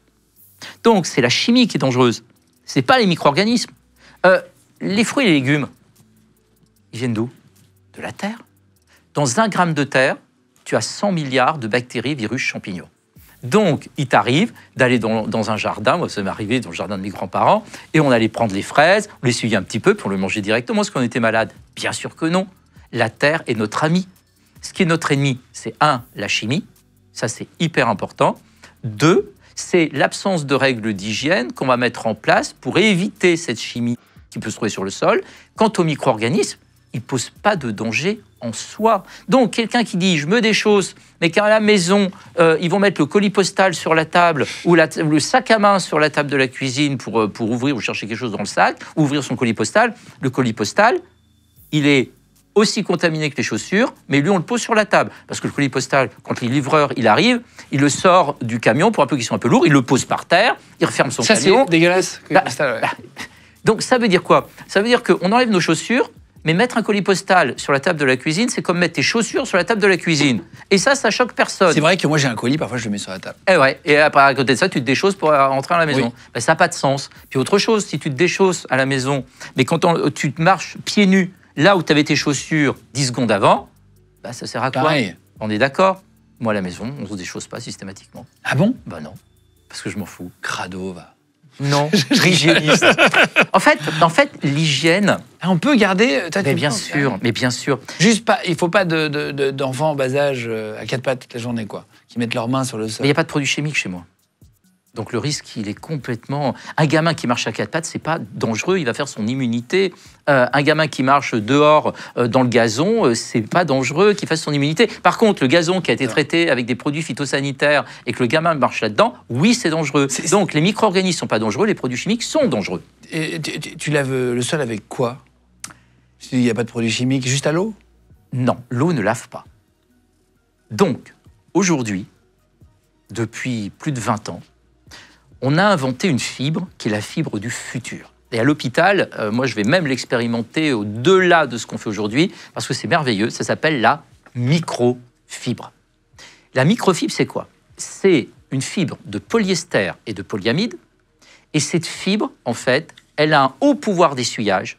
Donc, c'est la chimie qui est dangereuse. C'est pas les micro-organismes. Les fruits et les légumes, ils viennent d'où? De la terre. Dans 1 gramme de terre, tu as 100 milliards de bactéries, virus, champignons. Donc, il t'arrive d'aller dans un jardin, moi ça m'est arrivé dans le jardin de mes grands-parents, et on allait prendre les fraises, on les suivait un petit peu, puis on les mangeait directement. Est-ce qu'on était malade? Bien sûr que non. La terre est notre ami. Ce qui est notre ennemi, c'est 1, la chimie, ça c'est hyper important. 2, c'est l'absence de règles d'hygiène qu'on va mettre en place pour éviter cette chimie qui peut se trouver sur le sol. Quant aux micro-organismes, ils ne posent pas de danger en soi. Donc, quelqu'un qui dit « je me déchausse », mais qu'à la maison, ils vont mettre le colis postal sur la table ou le sac à main sur la table de la cuisine pour ouvrir ou chercher quelque chose dans le sac, ou ouvrir son colis postal, le colis postal, il est aussi contaminé que les chaussures, mais lui, on le pose sur la table. Parce que le colis postal, quand le livreur il arrive, il le sort du camion pour un peu qu'ils sont un peu lourds, il le pose par terre, il referme son camion. Ça, c'est dégueulasse. Postal, ouais. Donc, ça veut dire quoi? Ça veut dire qu'on enlève nos chaussures, mais mettre un colis postal sur la table de la cuisine, c'est comme mettre tes chaussures sur la table de la cuisine. Et ça choque personne. C'est vrai que moi, j'ai un colis, parfois, je le mets sur la table. Et ouais. Et après, à côté de ça, tu te déchausses pour rentrer à la maison. Oui. Ben, ça n'a pas de sens. Puis autre chose, si tu te déchausses à la maison, mais quand tu marches pieds nus, là où tu avais tes chaussures 10 secondes avant, ben, ça sert à quoi? Pareil. On est d'accord? Moi, à la maison, on ne se déchausse pas systématiquement. Ah bon? Ben non. Parce que je m'en fous. Crado, va. Non, hygiéniste. En fait, l'hygiène... On peut garder... Mais bien sûr, mais bien sûr. Juste pas, il ne faut pas d'enfants en bas âge à quatre pattes toute la journée, quoi, qui mettent leurs mains sur le sol. Mais il n'y a pas de produits chimiques chez moi. Donc le risque, il est complètement... Un gamin qui marche à quatre pattes, c'est pas dangereux, il va faire son immunité. Un gamin qui marche dehors dans le gazon, c'est pas dangereux qu'il fasse son immunité. Par contre, le gazon qui a été traité avec des produits phytosanitaires et que le gamin marche là-dedans, oui, c'est dangereux. Donc les micro-organismes sont pas dangereux, les produits chimiques sont dangereux. Et tu laves le sol avec quoi? Il n'y a pas de produits chimiques, juste à l'eau? Non, l'eau ne lave pas. Donc, aujourd'hui, depuis plus de 20 ans, on a inventé une fibre qui est la fibre du futur. Et à l'hôpital, moi, je vais même l'expérimenter au-delà de ce qu'on fait aujourd'hui, parce que c'est merveilleux, ça s'appelle la microfibre. La microfibre, c'est quoi? C'est une fibre de polyester et de polyamide, et cette fibre, en fait, elle a un haut pouvoir d'essuyage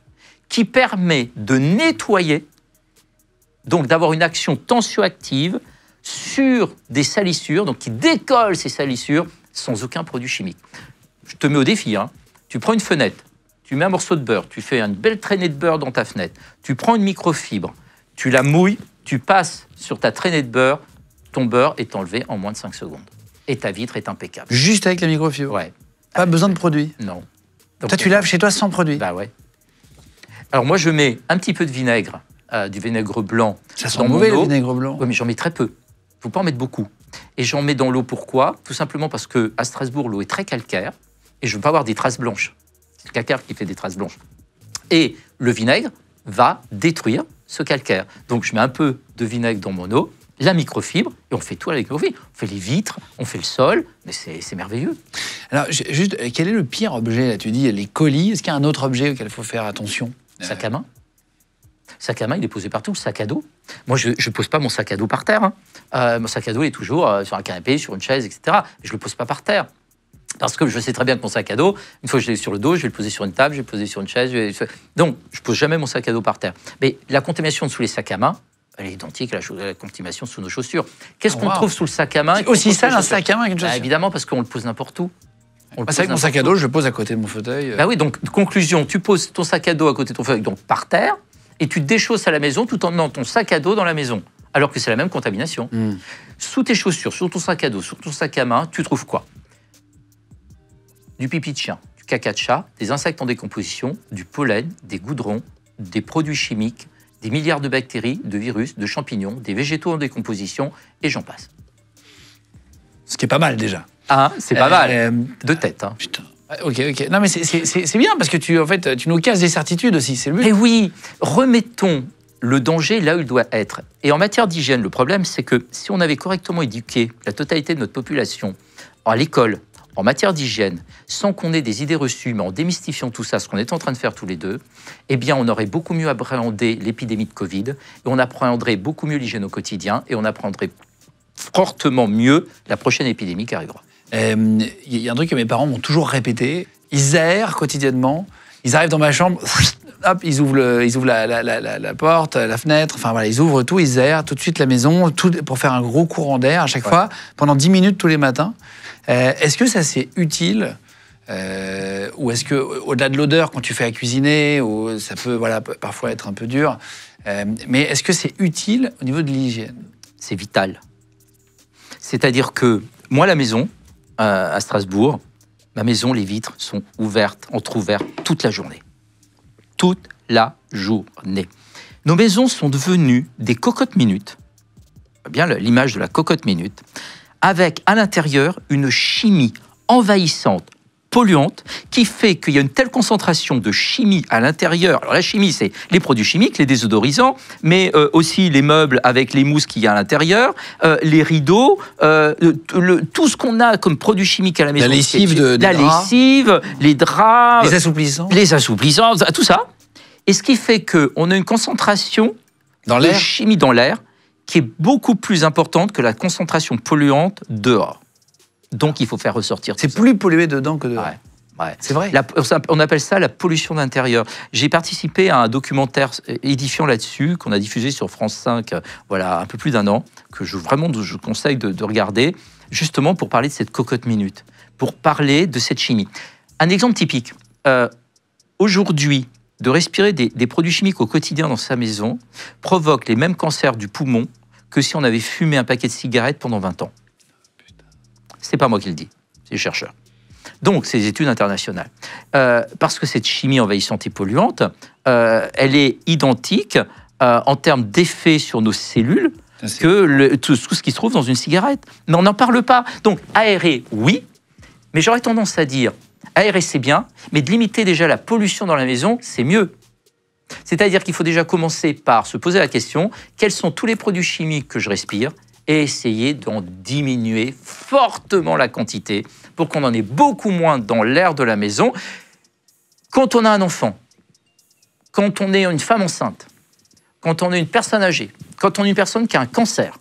qui permet de nettoyer, donc d'avoir une action tensioactive sur des salissures, donc qui décolle ces salissures, sans aucun produit chimique. Je te mets au défi, hein. Tu prends une fenêtre, tu mets un morceau de beurre, tu fais une belle traînée de beurre dans ta fenêtre, tu prends une microfibre, tu la mouilles, tu passes sur ta traînée de beurre, ton beurre est enlevé en moins de 5 secondes. Et ta vitre est impeccable. Juste avec la microfibre? Ouais. Pas besoin de produits? Non. Donc, toi, tu laves chez toi sans produit? Bah ouais. Alors moi, je mets un petit peu de vinaigre, du vinaigre blanc. Ça sent mauvais, le vinaigre blanc? Oui, mais j'en mets très peu. Il ne faut pas en mettre beaucoup. Et j'en mets dans l'eau, pourquoi? Tout simplement parce qu'à Strasbourg, l'eau est très calcaire et je ne veux pas avoir des traces blanches. C'est le calcaire qui fait des traces blanches. Et le vinaigre va détruire ce calcaire. Donc je mets un peu de vinaigre dans mon eau, la microfibre, et on fait tout avec la microfibre. On fait les vitres, on fait le sol, mais c'est merveilleux. Alors, juste, quel est le pire objet? Là, tu dis les colis. Est-ce qu'il y a un autre objet auquel il faut faire attention? Sac à main. Sac à main, il est posé partout, sac à dos. Moi, je ne pose pas mon sac à dos par terre. Hein. Mon sac à dos, il est toujours sur un canapé, sur une chaise, etc. Mais je ne le pose pas par terre. Parce que je sais très bien que mon sac à dos, une fois que je l'ai sur le dos, je vais le poser sur une table, je vais le poser sur une chaise. Donc, je ne pose jamais mon sac à dos par terre. Mais la contamination sous les sacs à main, elle est identique à la contamination sous nos chaussures. Qu'est-ce qu'on trouve sous le sac à main? C'est aussi sale un sac à main qu'une chaussure? Évidemment, parce qu'on le pose n'importe où. C'est vrai que mon sac à dos, je le pose à côté de mon fauteuil. Bah oui, donc, conclusion, tu poses ton sac à dos à côté de ton fauteuil, donc par terre, et tu te déchausses à la maison tout en menant ton sac à dos dans la maison. Alors que c'est la même contamination. Sous tes chaussures, sur ton sac à dos, sur ton sac à main, tu trouves quoi? Du pipi de chien, du caca de chat, des insectes en décomposition, du pollen, des goudrons, des produits chimiques, des milliards de bactéries, de virus, de champignons, des végétaux en décomposition, et j'en passe. Ce qui est pas mal déjà. Ah, c'est pas mal. De tête. Hein. Putain. Ok. Non, mais c'est bien parce que tu nous casses des certitudes aussi, c'est le but. Et oui, remettons le danger là où il doit être. Et en matière d'hygiène, le problème, c'est que si on avait correctement éduqué la totalité de notre population à l'école, en matière d'hygiène, sans qu'on ait des idées reçues, mais en démystifiant tout ça, ce qu'on est en train de faire tous les deux, eh bien, on aurait beaucoup mieux appréhendé l'épidémie de Covid, et on appréhenderait beaucoup mieux l'hygiène au quotidien, et on appréhenderait fortement mieux la prochaine épidémie qui arrivera. Il y a un truc que mes parents m'ont toujours répété. Ils aèrent quotidiennement. Ils arrivent dans ma chambre, hop, ils ouvrent la porte, la fenêtre, enfin voilà, ils ouvrent tout, ils aèrent tout de suite la maison, tout pour faire un gros courant d'air à chaque fois, pendant 10 minutes tous les matins. Est-ce que ça c'est utile ou est-ce que au-delà de l'odeur quand tu fais à cuisiner, ou ça peut parfois être un peu dur, mais est-ce que c'est utile au niveau de l'hygiène? C'est vital. C'est-à-dire que moi, la maison, à Strasbourg, ma maison, les vitres sont ouvertes, entr'ouvertes toute la journée. Toute la journée. Nos maisons sont devenues des cocottes minutes, bien l'image de la cocotte minute, avec à l'intérieur une chimie envahissante, polluante, qui fait qu'il y a une telle concentration de chimie à l'intérieur. Alors la chimie, c'est les produits chimiques, les désodorisants, mais aussi les meubles avec les mousses qu'il y a à l'intérieur, les rideaux, tout ce qu'on a comme produits chimiques à la maison. La lessive, lessive, les draps, les assouplissants, tout ça. Et ce qui fait qu'on a une concentration de chimie dans l'air qui est beaucoup plus importante que la concentration polluante dehors. Donc, il faut faire ressortir tout ça. C'est plus pollué dedans que dehors. Ouais. C'est vrai. On appelle ça la pollution d'intérieur. J'ai participé à un documentaire édifiant là-dessus, qu'on a diffusé sur France 5, un peu plus d'un an, que je conseille de regarder, justement pour parler de cette cocotte minute, pour parler de cette chimie. Un exemple typique. Aujourd'hui, de respirer des produits chimiques au quotidien dans sa maison provoque les mêmes cancers du poumon que si on avait fumé un paquet de cigarettes pendant 20 ans. C'est pas moi qui le dis, c'est les chercheurs. Donc, c'est des études internationales. Parce que cette chimie envahissante et polluante, elle est identique en termes d'effet sur nos cellules que tout ce qui se trouve dans une cigarette. Mais on n'en parle pas. Donc, aérer, oui, mais j'aurais tendance à dire, aérer, c'est bien, mais de limiter déjà la pollution dans la maison, c'est mieux. C'est-à-dire qu'il faut déjà commencer par se poser la question, quels sont tous les produits chimiques que je respire, et essayer d'en diminuer fortement la quantité pour qu'on en ait beaucoup moins dans l'air de la maison. Quand on a un enfant, quand on est une femme enceinte, quand on est une personne âgée, quand on est une personne qui a un cancer,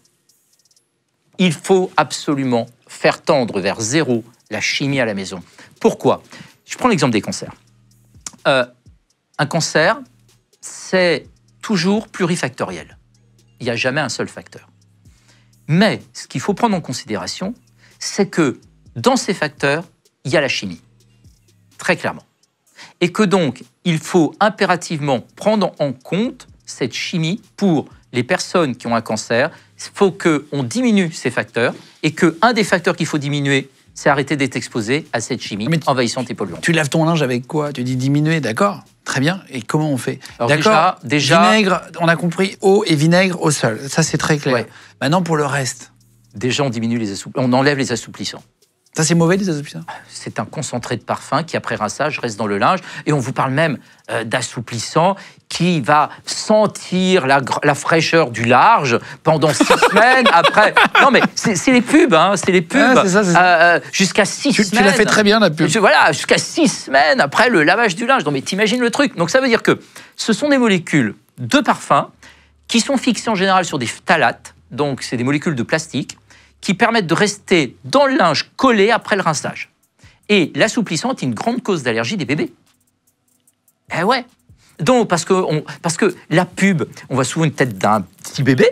il faut absolument faire tendre vers zéro la chimie à la maison. Pourquoi? Je prends l'exemple des cancers. Un cancer, c'est toujours plurifactoriel. Il n'y a jamais un seul facteur. Mais ce qu'il faut prendre en considération, c'est que dans ces facteurs, il y a la chimie, très clairement. Et que donc, il faut impérativement prendre en compte cette chimie pour les personnes qui ont un cancer. Il faut qu'on diminue ces facteurs et qu'un des facteurs qu'il faut diminuer, c'est arrêter d'être exposé à cette chimie envahissante et polluante. Tu laves ton linge avec quoi? Tu dis diminuer, d'accord? Très bien. Et comment on fait? D'accord. Déjà, vinaigre, on a compris, eau et vinaigre au sol. Ça, c'est très clair. Ouais. Maintenant, pour le reste. Déjà, on enlève les assouplissants. Ça, c'est mauvais, les assouplissants? C'est un concentré de parfum qui, après rinçage, reste dans le linge. Et on vous parle même d'assouplissant qui va sentir la fraîcheur du large pendant 6 semaines après. Non, mais c'est les pubs, hein, c'est les pubs. Ah, c'est ça. Jusqu'à 6 semaines. Tu l'as fait très bien, la pub. Voilà, jusqu'à 6 semaines après le lavage du linge. Non, mais t'imagines le truc. Donc, ça veut dire que ce sont des molécules de parfum qui sont fixées en général sur des phtalates. Donc, c'est des molécules de plastique qui permettent de rester dans le linge collé après le rinçage. Et l'assouplissant est une grande cause d'allergie des bébés. Eh ouais. Donc, parce que la pub, on voit souvent une tête d'un petit bébé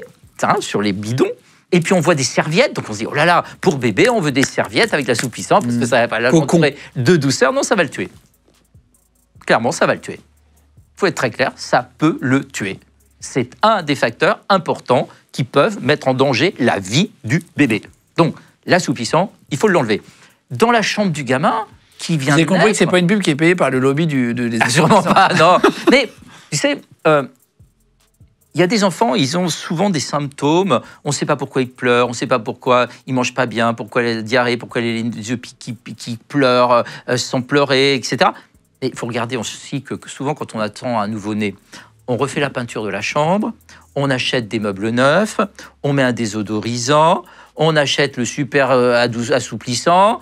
sur les bidons, et puis on voit des serviettes, donc on se dit, oh là là, pour bébé, on veut des serviettes avec l'assouplissant, parce que ça va pas l'encourager de douceur. Non, ça va le tuer. Clairement, ça va le tuer. Il faut être très clair, ça peut le tuer. C'est un des facteurs importants qui peuvent mettre en danger la vie du bébé. Donc, l'assouplissant, il faut l'enlever. Dans la chambre du gamin qui vient de naître... Vous avez compris que ce n'est pas une pub qui est payée par le lobby des sûrement pas, non. Mais, tu sais, il y a des enfants, ils ont souvent des symptômes. On ne sait pas pourquoi ils pleurent, on ne sait pas pourquoi ils ne mangent pas bien, pourquoi la diarrhée, pourquoi les yeux qui pleurent sans pleurer, etc. Et il faut regarder aussi que souvent, quand on attend un nouveau-né, on refait la peinture de la chambre, on achète des meubles neufs, on met un désodorisant, on achète le super assouplissant,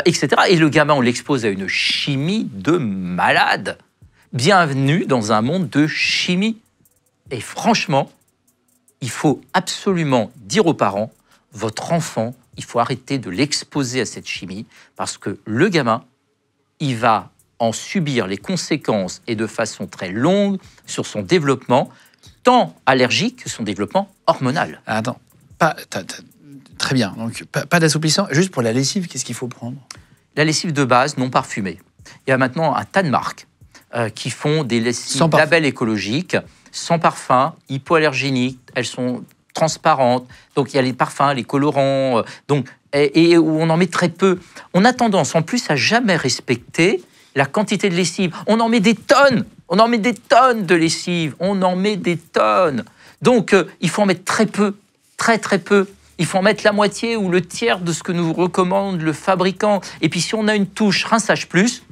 etc. Et le gamin, on l'expose à une chimie de malade. Bienvenue dans un monde de chimie. Et franchement, il faut absolument dire aux parents, votre enfant, il faut arrêter de l'exposer à cette chimie, parce que le gamin, il va en subir les conséquences et de façon très longue sur son développement, tant allergique que son développement hormonal. Attends, très bien. Donc, pas d'assouplissant. Juste pour la lessive, qu'est-ce qu'il faut prendre? La lessive de base, non parfumée. Il y a maintenant un tas de marques qui font des lessives label écologiques, sans parfum, hypoallergéniques, elles sont transparentes. Donc il y a les parfums, les colorants, et où on en met très peu. On a tendance en plus à jamais respecter la quantité de lessive. On en met des tonnes, de lessive, on en met des tonnes. Donc il faut en mettre très peu, très peu. Il faut en mettre la moitié ou le tiers de ce que nous recommande le fabricant. Et puis si on a une touche rinçage plus,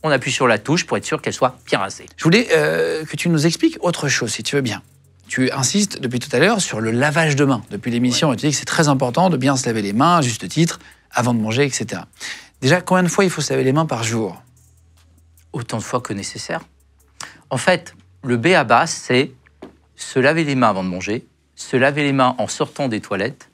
on appuie sur la touche pour être sûr qu'elle soit bien rincée. Je voulais que tu nous expliques autre chose, si tu veux bien. Tu insistes depuis tout à l'heure sur le lavage de mains. Depuis l'émission, tu dis que c'est très important de bien se laver les mains, à juste titre, avant de manger, etc. Déjà, combien de fois il faut se laver les mains par jour? Autant de fois que nécessaire. En fait, le B à bas, c'est se laver les mains avant de manger, se laver les mains en sortant des toilettes,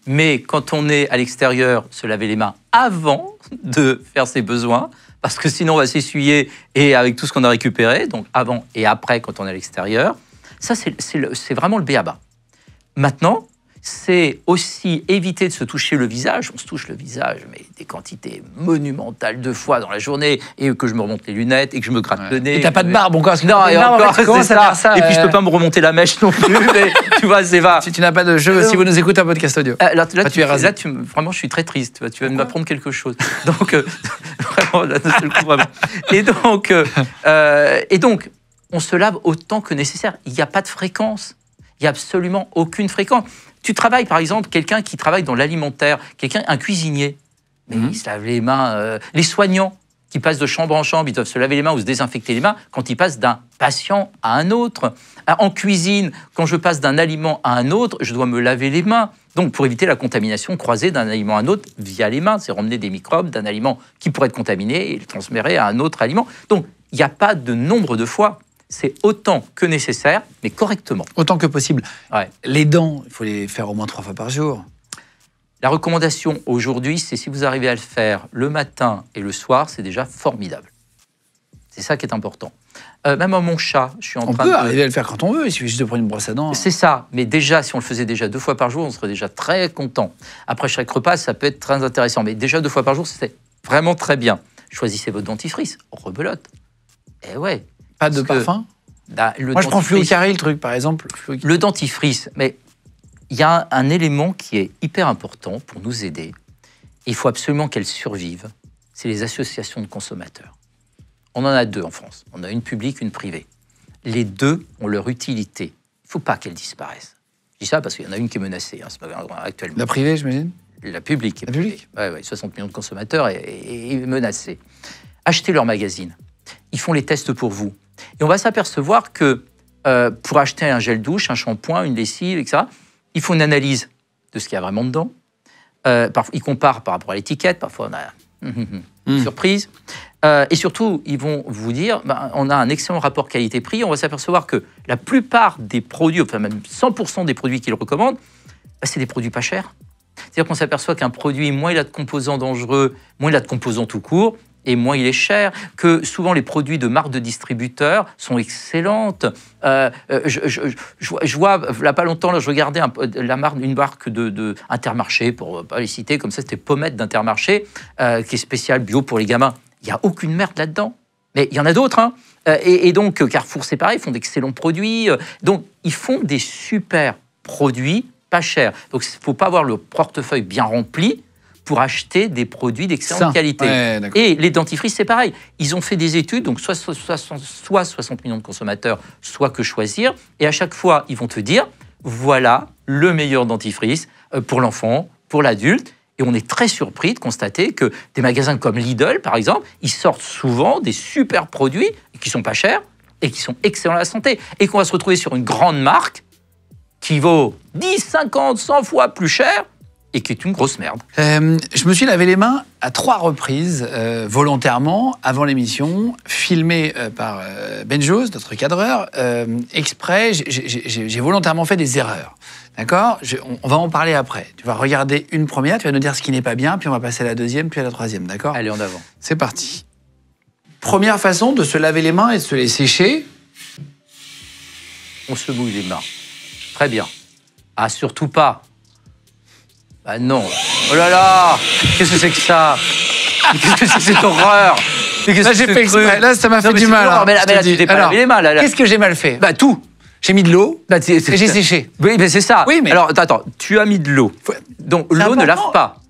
mais quand on est à l'extérieur, se laver les mains avant de faire ses besoins, parce que sinon on va s'essuyer et avec tout ce qu'on a récupéré, donc avant et après quand on est à l'extérieur. Ça, c'est vraiment le b à bas. Maintenant, c'est aussi éviter de se toucher le visage. On se touche le visage, mais des quantités monumentales de fois dans la journée, et que je me remonte les lunettes, et que je me gratte le nez. Et t'as pas de barbe encore? Non, et encore, c'est ça. Et puis je peux pas me remonter la mèche non plus, mais tu vois, c'est va. Si tu n'as pas de cheveux, si vous nous écoutez un podcast audio. Vraiment, je suis très triste. Tu vas m'apprendre quelque chose. Donc, vraiment, là, d'un seul coup, vraiment. Et donc, on se lave autant que nécessaire. Il n'y a pas de fréquence. Il n'y a absolument aucune fréquence. Tu travailles, par exemple, quelqu'un qui travaille dans l'alimentaire, un cuisinier, mais il se lave les mains. Les soignants qui passent de chambre en chambre, ils doivent se laver les mains ou se désinfecter les mains quand ils passent d'un patient à un autre. En cuisine, quand je passe d'un aliment à un autre, je dois me laver les mains. Donc, pour éviter la contamination croisée d'un aliment à un autre via les mains, c'est ramener des microbes d'un aliment qui pourrait être contaminé et le transférer à un autre aliment. Donc, il n'y a pas de nombre de fois. C'est autant que nécessaire, mais correctement. Autant que possible. Ouais. Les dents, il faut les faire au moins 3 fois par jour. La recommandation aujourd'hui, c'est si vous arrivez à le faire le matin et le soir, c'est déjà formidable. C'est ça qui est important. Même à mon chat, je suis en train de... On peut arriver à le faire quand on veut, il suffit juste de prendre une brosse à dents. C'est ça, mais déjà, si on le faisait déjà 2 fois par jour, on serait déjà très content. Après chaque repas, ça peut être très intéressant, mais déjà 2 fois par jour, c'est vraiment très bien. Choisissez votre dentifrice, rebelote. Eh ouais. Pas de parfum? Moi, je prends Fluocaril, le truc, par exemple. Le dentifrice, mais il y a un élément qui est hyper important pour nous aider. Il faut absolument qu'elles survivent. C'est les associations de consommateurs. On en a 2 en France. On a une publique, une privée. Les 2 ont leur utilité. Il ne faut pas qu'elles disparaissent. Je dis ça parce qu'il y en a une qui est menacée actuellement. La privée, j'imagine? La publique. La publique? Oui, 60 millions de consommateurs est menacée. Achetez leur magazine. Ils font les tests pour vous. Et on va s'apercevoir que pour acheter un gel douche, un shampoing, une lessive, etc., il faut une analyse de ce qu'il y a vraiment dedans. Ils comparent par rapport à l'étiquette. Parfois, on a une surprise. Et surtout, ils vont vous dire, on a un excellent rapport qualité-prix. On va s'apercevoir que la plupart des produits, enfin même 100% des produits qu'ils recommandent, c'est des produits pas chers. C'est-à-dire qu'on s'aperçoit qu'un produit, moins il a de composants dangereux, moins il a de composants tout court, et moins il est cher, que souvent les produits de marques de distributeurs sont excellentes. Je vois, il n'y a pas longtemps, là, je regardais une marque de Intermarché, pour ne pas les citer, comme ça, c'était Pommette d'Intermarché, qui est spéciale bio pour les gamins. Il n'y a aucune merde là-dedans. Mais il y en a d'autres. Hein. Et donc, Carrefour, c'est pareil, ils font d'excellents produits. Donc, ils font des super produits pas chers. Donc, il ne faut pas avoir le portefeuille bien rempli pour acheter des produits d'excellente qualité. Ouais, et les dentifrices, c'est pareil. Ils ont fait des études, donc soit 60 millions de consommateurs, soit que choisir. Et à chaque fois, ils vont te dire, voilà le meilleur dentifrice pour l'enfant, pour l'adulte. Et on est très surpris de constater que des magasins comme Lidl, par exemple, ils sortent souvent des super produits qui sont pas chers et qui sont excellents à la santé. Et qu'on va se retrouver sur une grande marque qui vaut 10, 50, 100 fois plus cher et qui est une grosse merde. Je me suis lavé les mains à 3 reprises, volontairement, avant l'émission, filmé par Benjos, notre cadreur, exprès. J'ai volontairement fait des erreurs. D'accord ? On va en parler après. Tu vas regarder une première, tu vas nous dire ce qui n'est pas bien, puis on va passer à la deuxième, puis à la troisième. D'accord ? Allez, en avant. C'est parti. Première façon de se laver les mains et de se les sécher. On se mouille les mains. Très bien. Ah, surtout pas. Ah non. Oh là là. Qu'est-ce que c'est que ça? Qu'est-ce que c'est que cette horreur? Là, j'ai fait exprès. Là, ça m'a fait du mal. Mais là, tu t'es pas lavé les mains. Qu'est-ce que j'ai mal fait? Bah, tout. J'ai mis de l'eau Bah, et j'ai séché. Oui, mais c'est ça. Oui, mais... Alors, attends, tu as mis de l'eau. Donc, l'eau ne lave pas.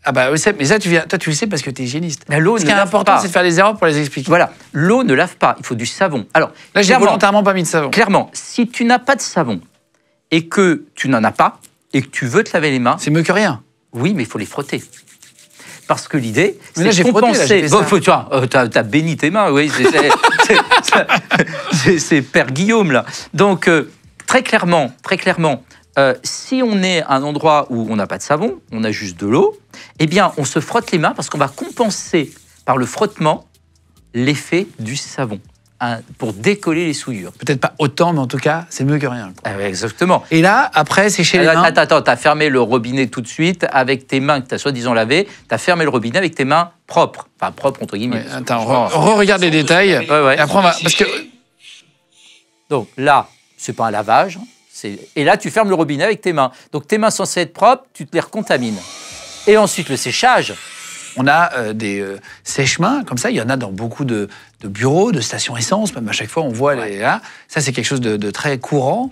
Ah bah oui, mais ça, toi, tu le sais parce que tu es hygiéniste. L'eau Ce qui est important, c'est de faire des erreurs pour les expliquer. Voilà, l'eau ne lave pas, il faut du savon. Alors, là, j'ai volontairement pas mis de savon. Clairement, si tu n'as pas de savon et que tu n'en as pas et que tu veux te laver les mains... C'est mieux que rien. Oui, mais il faut les frotter. Parce que l'idée, c'est de compenser... Tu vois, t'as béni tes mains, oui, c'est Père Guillaume, là. Donc, très clairement, si on est à un endroit où on n'a pas de savon, on a juste de l'eau, eh bien, on se frotte les mains parce qu'on va compenser par le frottement l'effet du savon pour décoller les souillures. Peut-être pas autant, mais en tout cas, c'est mieux que rien. Ah oui, exactement. Et là, après, sécher les mains... Attends, t'as fermé le robinet tout de suite avec tes mains que t'as soi-disant lavées, t'as fermé le robinet avec tes mains propres. Enfin, propres entre guillemets. Ouais, attends, regarde les détails. Ouais. Et après, on va... Parce que... Donc là, c'est pas un lavage. Et là, tu fermes le robinet avec tes mains. Donc tes mains censées être propres, tu te les recontamines. Et ensuite, le séchage. On a des sèche-mains, comme ça, il y en a dans beaucoup de bureaux, de stations essence, même à chaque fois on voit les... Là. Ça, c'est quelque chose de très courant,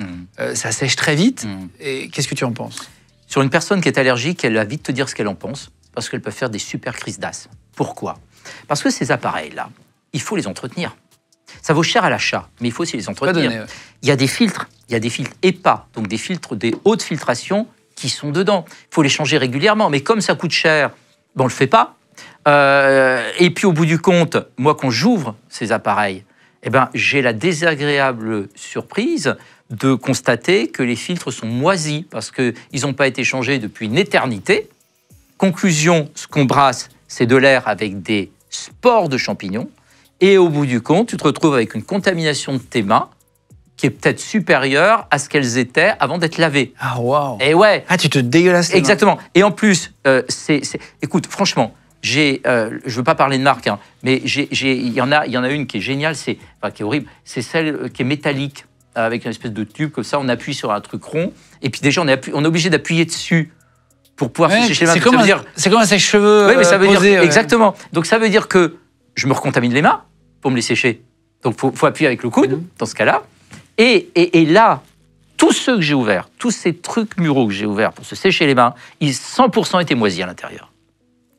ça sèche très vite. Et qu'est-ce que tu en penses? Sur une personne qui est allergique, elle va vite te dire ce qu'elle en pense, parce qu'elle peut faire des super crises d'asthme. Pourquoi? Parce que ces appareils-là, il faut les entretenir. Ça vaut cher à l'achat, mais il faut aussi les entretenir. Il y a des filtres EPA, donc des filtres, des hautes filtrations qui sont dedans. Il faut les changer régulièrement, mais comme ça coûte cher, on ne le fait pas. Et puis au bout du compte, moi quand j'ouvre ces appareils, eh ben, j'ai la désagréable surprise de constater que les filtres sont moisis parce qu'ils n'ont pas été changés depuis une éternité. Conclusion, ce qu'on brasse, c'est de l'air avec des spores de champignons. Et au bout du compte, tu te retrouves avec une contamination de tes mains qui est peut-être supérieure à ce qu'elles étaient avant d'être lavées. Ah, waouh! Et ouais. Ah, tu te dégueulasses les mains. Exactement. Et en plus, écoute, franchement, je ne veux pas parler de marque, hein, mais il y en a une qui est géniale, qui est horrible, c'est celle qui est métallique, avec une espèce de tube, comme ça, on appuie sur un truc rond, et puis déjà, on est obligé d'appuyer dessus pour pouvoir sécher les mains. C'est comme un sèche-cheveux. Oui, mais ça veut posé, dire... Exactement. Donc ça veut dire que je me recontamine les mains pour me les sécher. Donc il faut appuyer avec le coude, dans ce cas-là. Et là, tous ceux que j'ai ouverts, tous ces trucs muraux que j'ai ouverts pour se sécher les mains, 100% étaient moisis à l'intérieur.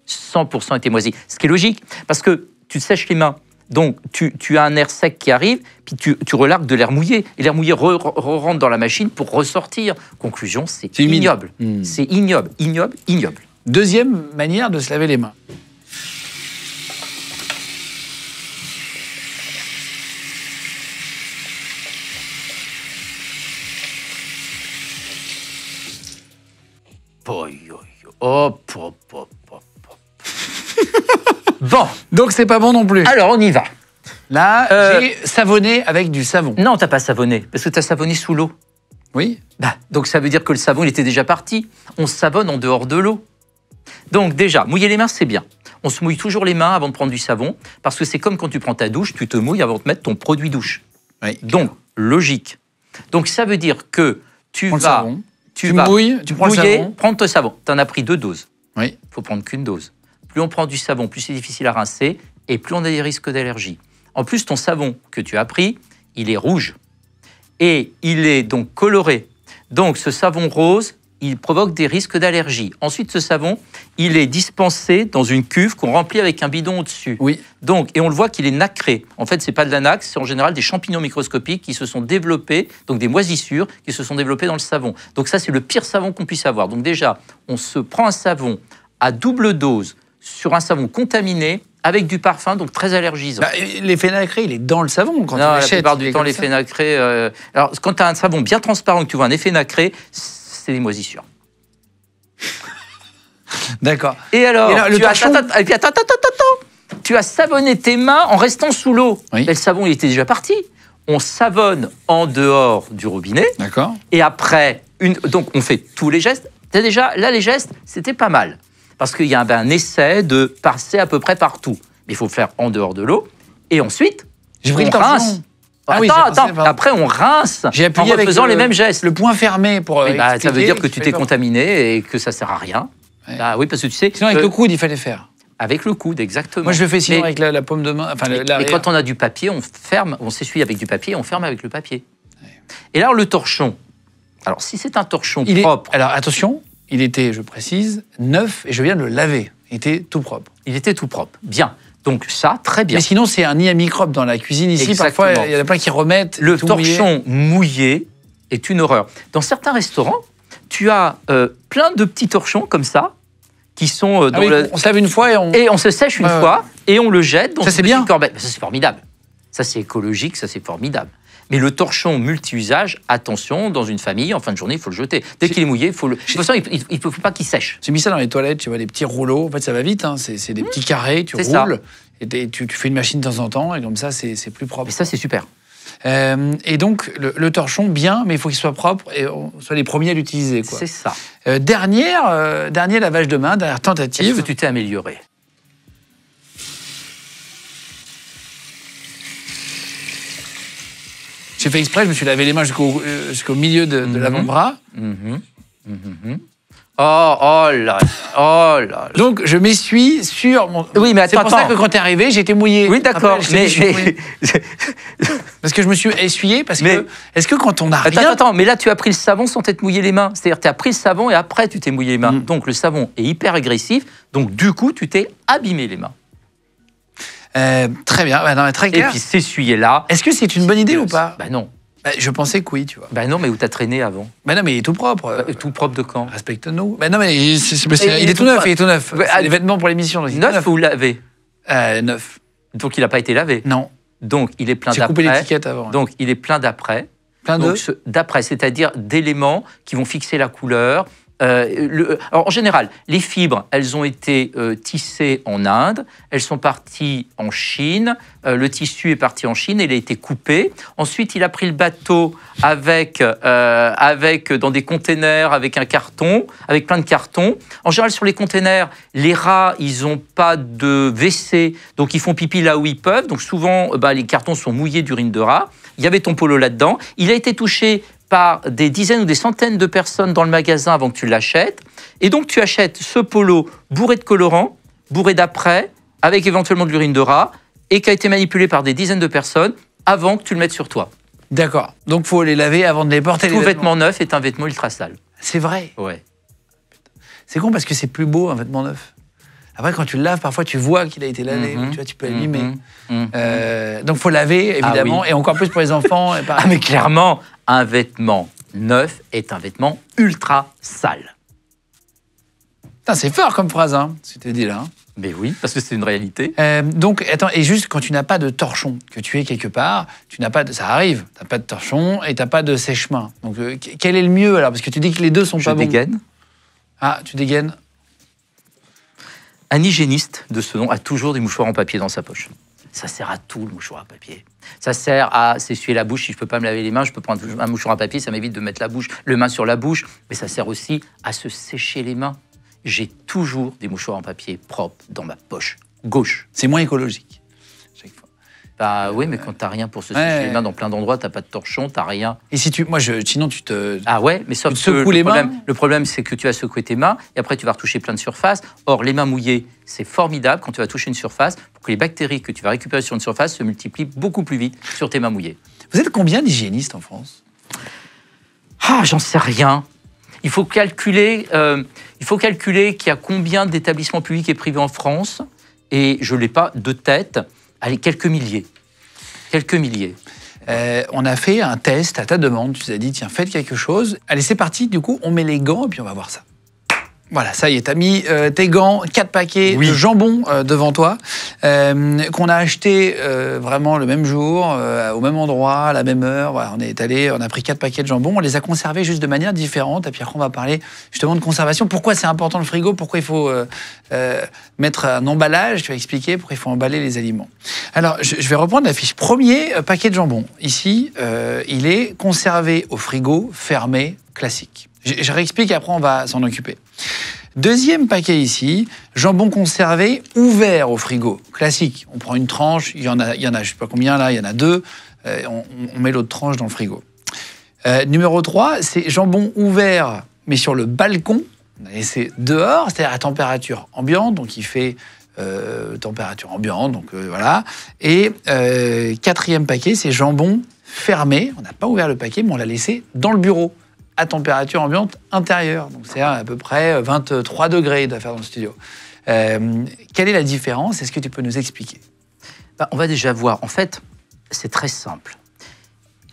100% étaient moisis. Ce qui est logique, parce que tu te sèches les mains, donc tu as un air sec qui arrive, puis tu relargues de l'air mouillé. Et l'air mouillé rentre dans la machine pour ressortir. Conclusion, c'est ignoble. C'est ignoble. Deuxième manière de se laver les mains. Bon. Donc c'est pas bon non plus. Alors on y va. Là, j'ai savonné avec du savon. Non, t'as pas savonné, parce que t'as savonné sous l'eau. Oui. Donc ça veut dire que le savon, il était déjà parti. On savonne en dehors de l'eau. Donc déjà, mouiller les mains, c'est bien. On se mouille toujours les mains avant de prendre du savon, parce que c'est comme quand tu prends ta douche, tu te mouilles avant de mettre ton produit douche. Oui. Donc, logique. Donc ça veut dire que tu mouilles, tu prends le savon. Prendre ton savon. Tu en as pris 2 doses. Oui. Il faut prendre qu'une dose. Plus on prend du savon, plus c'est difficile à rincer, et plus on a des risques d'allergie. En plus, ton savon que tu as pris, il est rouge. Et il est donc coloré. Donc ce savon rose, il provoque des risques d'allergie. Ensuite, ce savon, il est dispensé dans une cuve qu'on remplit avec un bidon au-dessus. Oui. Donc, et on le voit qu'il est nacré. En fait, c'est pas de la nacre, c'est en général des champignons microscopiques qui se sont développés, donc des moisissures qui se sont développées dans le savon. Donc ça, c'est le pire savon qu'on puisse avoir. Donc déjà, on se prend un savon à double dose sur un savon contaminé avec du parfum, donc très allergisant. Bah, l'effet nacré, il est dans le savon quand Non, on la l'achète. plupart du temps, l'effet nacré... Alors, quand tu as un savon bien transparent que tu vois un effet nacré, c'est des moisissures. D'accord. Et alors, le torchon attends. Tu as savonné tes mains en restant sous l'eau. Oui. Et le savon, il était déjà parti. On savonne en dehors du robinet. D'accord. Et après, donc on fait tous les gestes. Déjà, là, les gestes, c'était pas mal. Parce qu'il y a un essai de passer à peu près partout. Mais il faut le faire en dehors de l'eau. Et ensuite, J'ai pris on le torchon. rince. Ah oui, attends. pardon. Après, on rince J'ai en appuyé avec faisant les mêmes gestes. le point fermé pour Eh ben, ça veut expliquer dire que tu t'es peur. contaminé et que ça sert à rien. Ouais. Ah oui, parce que tu sais... Sinon, avec le coude, il fallait faire. Avec le coude, exactement. Moi, je le fais sinon Mais- avec la paume de main. Enfin, Mais l'arrière. quand on a du papier, on ferme, on s'essuie avec du papier, on ferme avec le papier. Et là, le torchon. Alors, si c'est un torchon Il est- propre, Alors, attention, il était, je précise, neuf et je viens de le laver. Il était tout propre. il était tout propre. Bien. Donc ça, très bien. Mais sinon, c'est un nid à microbes dans la cuisine ici. Exactement. Parfois, il y en a plein qui remettent. Le tout mouillé. torchon mouillé est une horreur. Dans certains restaurants, tu as plein de petits torchons comme ça, qui sont Ah dans oui, le... on se lave une fois et on. Et on se sèche une Ouais, fois et on le jette dans Ça, une c'est petite bien. corbeille. Ça, c'est formidable. Ça, c'est écologique, ça, c'est formidable. Mais le torchon multi-usage, attention, dans une famille, en fin de journée, il faut le jeter. Dès qu'il est mouillé, il faut le... De toute façon, il ne faut pas qu'il sèche. J'ai mis ça dans les toilettes, tu vois, des petits rouleaux. En fait, ça va vite. Hein. C'est des petits carrés, tu C'est ça. roules. Et tu fais une machine de temps en temps. Et comme ça, c'est plus propre. Mais ça, c'est super. Et donc, le torchon, bien, mais il faut qu'il soit propre et on soit les premiers à l'utiliser. Quoi. C'est ça. Dernier lavage de main, dernière Est-ce tentative. que tu t'es amélioré? J'ai fait exprès, je me suis lavé les mains jusqu'au milieu de l'avant-bras. Oh là là. Donc, je m'essuie sur mon... Oui, mais C'est attends, pour ça que quand t'es arrivé, j'ai été mouillé. Oui, d'accord, Après, je t'ai dit, je suis mouillé. mais... Parce que je me suis essuyé, parce Mais- que... Est-ce que quand on n'a rien... Attends, mais là, tu as pris le savon sans t'être mouillé les mains. C'est-à-dire, tu as pris le savon et après, tu t'es mouillé les mains. Donc, le savon est hyper agressif. Donc, du coup, tu t'es abîmé les mains. Très bien, bah, non, mais très Et clair. puis, s'essuyer là... Est-ce que c'est une bonne idée ou pas? Bah non. Bah, je pensais que oui, tu vois. Bah non, mais où t'as traîné avant? Bah non, mais il est tout propre. Tout propre de quand? Respecte-nous. Bah non, mais Et il est tout neuf, il est tout neuf. Ouais, C'est les vêtements pour l'émission. donc il est tout Neuf ou lavé? Neuf. Donc, il n'a pas été lavé. Non, Donc, il est plein j'ai coupé d'après. l'étiquette avant. Donc, il est plein d'après. Plein de... Donc, d'après, c'est-à-dire d'éléments qui vont fixer la couleur. Alors, en général, les fibres, elles ont été tissées en Inde, elles sont parties en Chine, le tissu est parti en Chine, il a été coupé. Ensuite, il a pris le bateau avec dans des containers, avec un carton, avec plein de cartons. En général, sur les containers, les rats, ils n'ont pas de WC, donc ils font pipi là où ils peuvent. Donc souvent, les cartons sont mouillés d'urine de rat. Il y avait ton polo là-dedans. Il a été touché par des dizaines ou des centaines de personnes dans le magasin avant que tu l'achètes. Et donc, tu achètes ce polo bourré de colorants, bourré d'après, avec éventuellement de l'urine de rat, et qui a été manipulé par des dizaines de personnes avant que tu le mettes sur toi. D'accord. Donc, faut les laver avant de les porter. Tout les vêtement neuf est un vêtement ultra sale. C'est vrai. Ouais. C'est con parce que c'est plus beau un vêtement neuf. Après, quand tu le laves, parfois, tu vois qu'il a été lavé. Mhm. Tu vois, tu peux l'abîmer. Mhm. Donc, faut laver, évidemment. oui. Et encore plus pour les enfants. Et pareil. Ah, mais clairement, un vêtement neuf est un vêtement ultra sale. Putain, c'est fort comme phrase, hein, ce que tu dis là. hein. Mais oui, parce que c'est une réalité. Donc, attends, et juste quand tu n'as pas de torchon, que tu es quelque part, tu n'as pas de, ça arrive, tu n'as pas de torchon et tu n'as pas de sèche-main. Donc, quel est le mieux alors? Parce que tu dis que les deux sont Je pas bons. dégaine. Ah, tu dégaines. Un hygiéniste de ce nom a toujours des mouchoirs en papier dans sa poche. Ça sert à tout, le mouchoir à papier. Ça sert à s'essuyer la bouche. Si je ne peux pas me laver les mains, je peux prendre un mouchoir à papier. Ça m'évite de mettre le main sur la bouche. Mais ça sert aussi à se sécher les mains. J'ai toujours des mouchoirs en papier propres dans ma poche gauche. C'est moins écologique. Chaque fois. Bah oui, mais quand t'as rien pour se sécher Ouais. les mains dans plein d'endroits, t'as pas de torchon, t'as rien. Et si tu, sinon tu te. Ah ouais, mais sauf Tu te que secoues les mains le problème, c'est que tu vas secouer tes mains et après tu vas retoucher plein de surfaces. Or, les mains mouillées, c'est formidable quand tu vas toucher une surface pour que les bactéries que tu vas récupérer sur une surface se multiplient beaucoup plus vite sur tes mains mouillées. Vous êtes combien d'hygiénistes en France? Ah, j'en sais rien. Il faut calculer qu'il y a combien d'établissements publics et privés en France et je l'ai pas de tête. Allez, quelques milliers. Quelques milliers. On a fait un test à ta demande. Tu nous as dit, tiens, faites quelque chose. Allez, c'est parti. Du coup, on met les gants et puis on va voir ça. Voilà, ça y est, t'as mis tes gants, 4 paquets Oui. de jambon devant toi, qu'on a acheté vraiment le même jour, au même endroit, à la même heure. Voilà, on a pris 4 paquets de jambon, on les a conservés juste de manière différente. Et puis après, on va parler justement de conservation. Pourquoi c'est important le frigo? Pourquoi il faut mettre un emballage? Tu vas expliquer pourquoi il faut emballer les aliments. Alors, je vais reprendre la fiche. Premier paquet de jambon. Ici, il est conservé au frigo, fermé, classique. Je réexplique, après on va s'en occuper. Deuxième paquet ici, jambon conservé ouvert au frigo. Classique, on prend une tranche, il y en a je ne sais pas combien là, il y en a 2, on met l'autre tranche dans le frigo. Numéro 3, c'est jambon ouvert, mais sur le balcon, on a laissé dehors, c'est-à-dire à température ambiante, donc il fait température ambiante, donc voilà. Et quatrième paquet, c'est jambon fermé, on n'a pas ouvert le paquet, mais on l'a laissé dans le bureau, à température ambiante intérieure. Donc c'est à peu près 23 degrés de faire dans le studio. Quelle est la différence? Est-ce que tu peux nous expliquer? On va déjà voir. En fait, c'est très simple.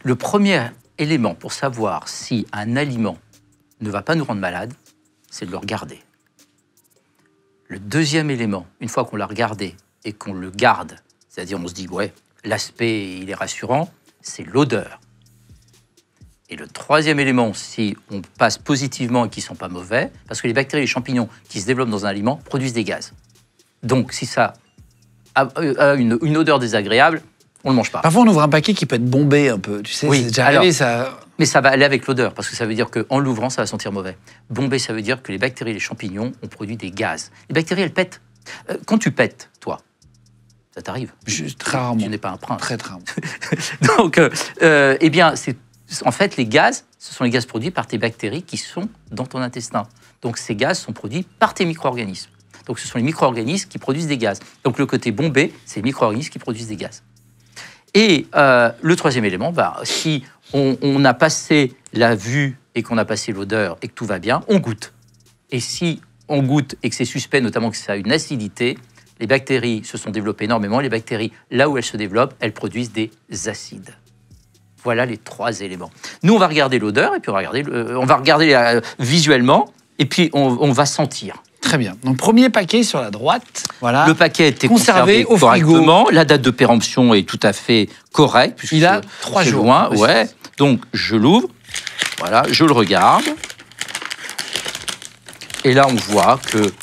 Le premier élément pour savoir si un aliment ne va pas nous rendre malade, c'est de le regarder. Le deuxième élément, une fois qu'on l'a regardé et qu'on le garde, c'est-à-dire on se dit, ouais, l'aspect, il est rassurant, c'est l'odeur. Et le troisième élément, si on passe positivement et qui ne sont pas mauvais, parce que les bactéries et les champignons qui se développent dans un aliment produisent des gaz. Donc, si ça a une odeur désagréable, on ne le mange pas. Parfois, on ouvre un paquet qui peut être bombé un peu. Tu sais, Oui, c'est déjà arrivé, ça. Mais ça va aller avec l'odeur, parce que ça veut dire qu'en l'ouvrant, ça va sentir mauvais. Bombé, ça veut dire que les bactéries et les champignons ont produit des gaz. Les bactéries, elles pètent. Quand tu pètes, toi, ça t'arrive? Très rarement. Tu n'es pas un prince. Très, très rarement. Donc, eh bien, en fait, les gaz, ce sont les gaz produits par tes bactéries qui sont dans ton intestin. Donc, ces gaz sont produits par tes micro-organismes. Donc, ce sont les micro-organismes qui produisent des gaz. Donc, le côté bombé, c'est les micro-organismes qui produisent des gaz. Et le troisième élément, si on a passé la vue et qu'on a passé l'odeur et que tout va bien, on goûte. Et si on goûte et que c'est suspect, notamment que ça a une acidité, les bactéries se sont développées énormément. Les bactéries, là où elles se développent, elles produisent des acides. Voilà les 3 éléments. Nous, on va regarder l'odeur, et puis on va regarder visuellement, et puis on va sentir. Très bien. Donc, premier paquet sur la droite. Voilà. Le paquet était conservé au correctement. frigo. La date de péremption est tout à fait correcte. Il a 3 jours. Loin, ouais. Donc, je l'ouvre. Voilà, je le regarde. Et là, on voit que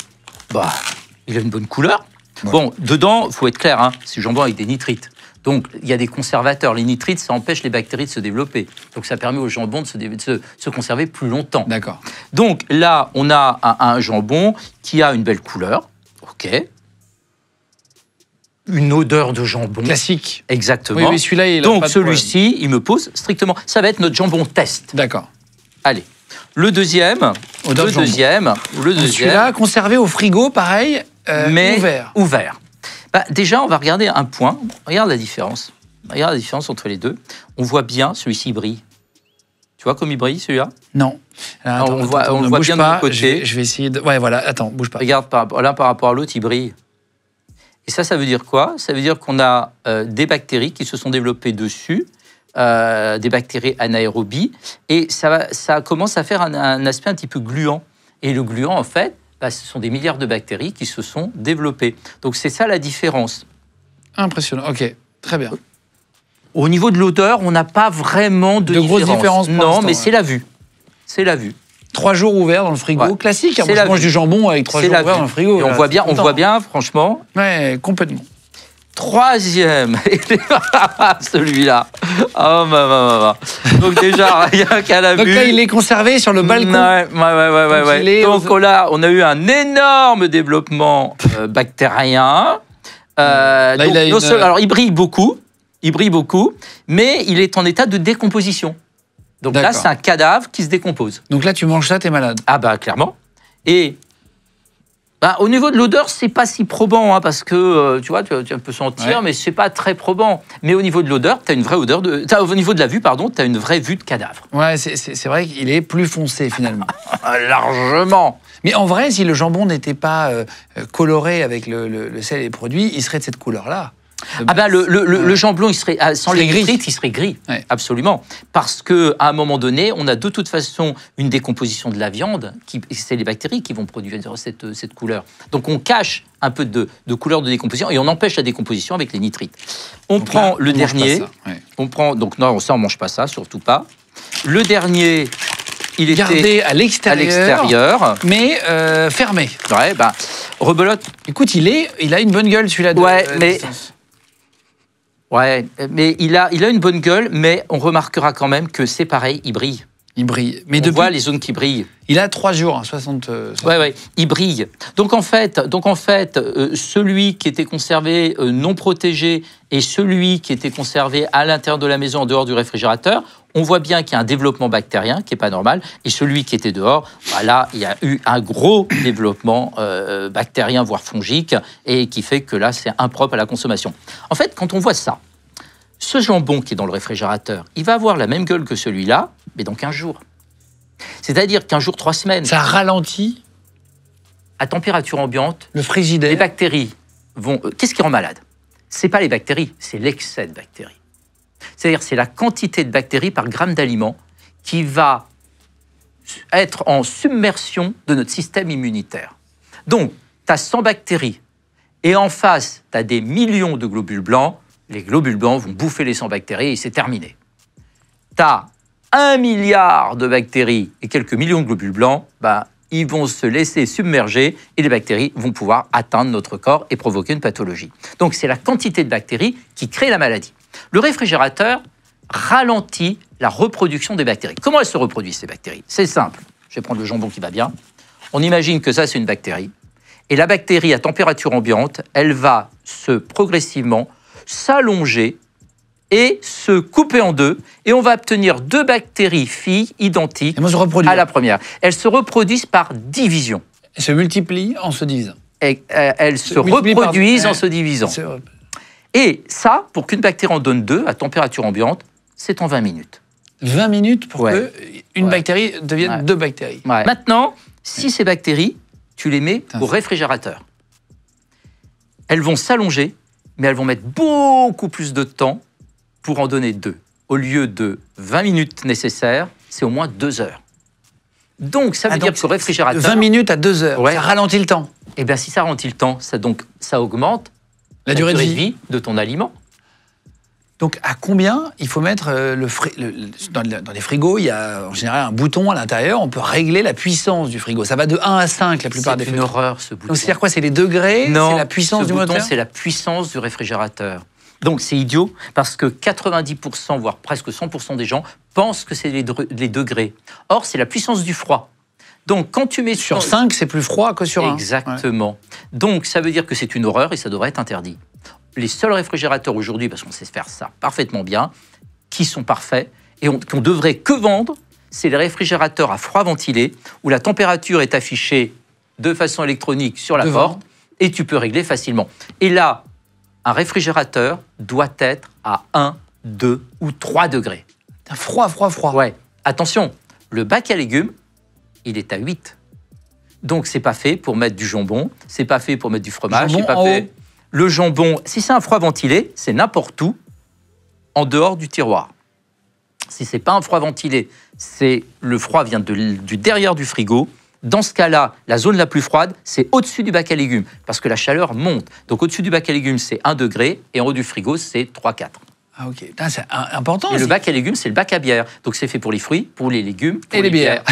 il a une bonne couleur. Ouais. Bon, dedans, il faut être clair, hein, c'est du jambon avec des nitrites. Donc, il y a des conservateurs. Les nitrites, ça empêche les bactéries de se développer. Donc, ça permet au jambon de se conserver plus longtemps. D'accord. Donc, là, on a un jambon qui a une belle couleur. OK. Une odeur de jambon. Classique. Exactement. Oui, celui-là, il a donc, pas de celui-ci, il me pose strictement... Ça va être notre jambon test. D'accord. Allez. Le deuxième. Celui-là, conservé au frigo, pareil, mais ouvert. Déjà, on va regarder un point. Regarde la différence. Regarde la différence entre les deux. On voit bien, celui-ci brille. Tu vois comme il brille, celui-là? Non. Alors, on le voit bien de l'autre côté. Je vais essayer de... Ouais, voilà. Attends, bouge pas. Regarde, là, par rapport à l'autre, il brille. Et ça veut dire quoi? Ça veut dire qu'on a des bactéries qui se sont développées dessus, des bactéries anaérobies, et ça commence à faire un aspect un petit peu gluant. Et le gluant, en fait, ce sont des milliards de bactéries qui se sont développées. Donc, c'est ça la différence. Impressionnant. OK, très bien. Au niveau de l'odeur, on n'a pas vraiment de grosses différences. Non, mais c'est la vue. C'est la vue. 3 jours ouverts dans le frigo, ouais. Classique. Moi, je mange du jambon avec 3 jours ouverts dans le frigo. Et on voit bien, franchement. Ouais, complètement. Troisième, celui-là. Oh, Donc déjà, rien qu'à la vue. Donc là, il est conservé sur le balcon. Ouais. Donc on a eu un énorme développement bactérien. Alors, il brille beaucoup, mais il est en état de décomposition. Donc là, c'est un cadavre qui se décompose. Donc là, tu manges ça, t'es malade. Ah clairement. Et au niveau de l'odeur, c'est pas si probant, hein, parce que tu vois, tu peux sentir, mais c'est pas très probant. Mais au niveau de l'odeur, t'as une vraie odeur au niveau de la vue, pardon, t'as une vraie vue de cadavre. Ouais, c'est vrai qu'il est plus foncé finalement. Largement. Mais en vrai, si le jambon n'était pas coloré avec le sel et les produits, il serait de cette couleur-là. Ah ben le jambon, il serait, sans les gris. nitrites, il serait gris, Ouais. absolument. Parce qu'à un moment donné, on a de toute façon une décomposition de la viande, c'est les bactéries qui vont produire cette couleur. Donc on cache un peu de couleur de décomposition et on empêche la décomposition avec les nitrites. On Donc prend là, le on mange dernier, pas ça, ouais. on prend, donc non, ça on mange pas ça, surtout pas. Le dernier, il était Gardé à à l'extérieur, l'extérieur. mais fermé. Ouais, ben, rebelote. Écoute, il a une bonne gueule celui-là. Ouais, mais il a une bonne gueule, mais on remarquera quand même que c'est pareil, il brille. il brille. Mais On voit les zones qui brillent. il a 3 jours, hein, 60. Ouais, il brille. Donc en fait, celui qui était conservé non protégé et celui qui était conservé à l'intérieur de la maison, en dehors du réfrigérateur, on voit bien qu'il y a un développement bactérien qui est pas normal. Et celui qui était dehors, là, il y a eu un gros développement bactérien, voire fongique, et qui fait que là, c'est impropre à la consommation. En fait, quand on voit ça, ce jambon qui est dans le réfrigérateur, il va avoir la même gueule que celui-là, mais dans 15 jours. C'est-à-dire qu'un jour, 3 semaines, Ça ralentit à température ambiante, le les frigidaire. bactéries vont... Qu'est-ce qui rend malade? C'est pas les bactéries, c'est l'excès de bactéries. C'est-à-dire c'est la quantité de bactéries par gramme d'aliment qui va être en submersion de notre système immunitaire. Donc, tu as 100 bactéries et en face, tu as des millions de globules blancs. Les globules blancs vont bouffer les 100 bactéries et c'est terminé. Tu as 1 milliard de bactéries et quelques millions de globules blancs, ils vont se laisser submerger et les bactéries vont pouvoir atteindre notre corps et provoquer une pathologie. Donc c'est la quantité de bactéries qui crée la maladie. Le réfrigérateur ralentit la reproduction des bactéries. Comment elles se reproduisent, ces bactéries? C'est simple. Je vais prendre le jambon qui va bien. On imagine que ça, c'est une bactérie. Et la bactérie, à température ambiante, elle va progressivement s'allonger et se couper en deux. Et on va obtenir 2 bactéries filles identiques Elles vont se reproduire. à la première. Elles se reproduisent par division. Elles se multiplient en se divisant. Et, elles se multiplient par- reproduisent en ouais. se divisant. C'est vrai. Et ça, pour qu'une bactérie en donne 2 à température ambiante, c'est en 20 minutes. 20 minutes pour Ouais. qu'une Ouais. bactérie devienne Ouais. 2 bactéries. Ouais. Maintenant, si ces bactéries, tu les mets au réfrigérateur, elles vont s'allonger, mais elles vont mettre beaucoup plus de temps pour en donner 2. Au lieu de 20 minutes nécessaires, c'est au moins 2 heures. Donc, ça veut dire que le réfrigérateur... 20 minutes à 2 heures, Ouais. ça ralentit le temps. Eh bien, si ça ralentit le temps, ça augmente La durée de vie. de ton aliment. Donc, à combien il faut mettre dans les frigos, il y a en général un bouton à l'intérieur, on peut régler la puissance du frigo. Ça va de 1 à 5 la plupart des C'est une frigos. horreur, ce bouton. Donc, c'est-à-dire quoi? C'est les degrés? Non, C'est la puissance ce du bouton, moteur? c'est la puissance du réfrigérateur. Donc c'est idiot parce que 90%, voire presque 100% des gens pensent que c'est les degrés. Or, c'est la puissance du froid. Donc quand tu mets Sur 5, c'est plus froid que sur 1. Exactement. Donc ça veut dire que c'est une horreur et ça devrait être interdit. Les seuls réfrigérateurs aujourd'hui, parce qu'on sait faire ça parfaitement bien, qui sont parfaits et qu'on devrait que vendre, c'est les réfrigérateurs à froid ventilé où la température est affichée de façon électronique sur la Devant. porte et tu peux régler facilement. Et là, un réfrigérateur doit être à 1, 2 ou 3 degrés. Froid. Ouais. Attention, le bac à légumes, il est à 8. Donc, c'est pas fait pour mettre du jambon, c'est pas fait pour mettre du fromage, Jambon c'est pas en fait. haut. Le jambon, si c'est un froid ventilé, c'est n'importe où, en dehors du tiroir. Si c'est pas un froid ventilé, c'est le froid vient du derrière du frigo. Dans ce cas-là, la zone la plus froide, c'est au-dessus du bac à légumes, parce que la chaleur monte. Donc, au-dessus du bac à légumes, c'est 1 degré, et en haut du frigo, c'est 3-4. Ah, ok. Putain, c'est important. Et aussi. le bac à légumes, c'est le bac à bière. Donc, c'est fait pour les fruits, pour les légumes, pour Et les bières.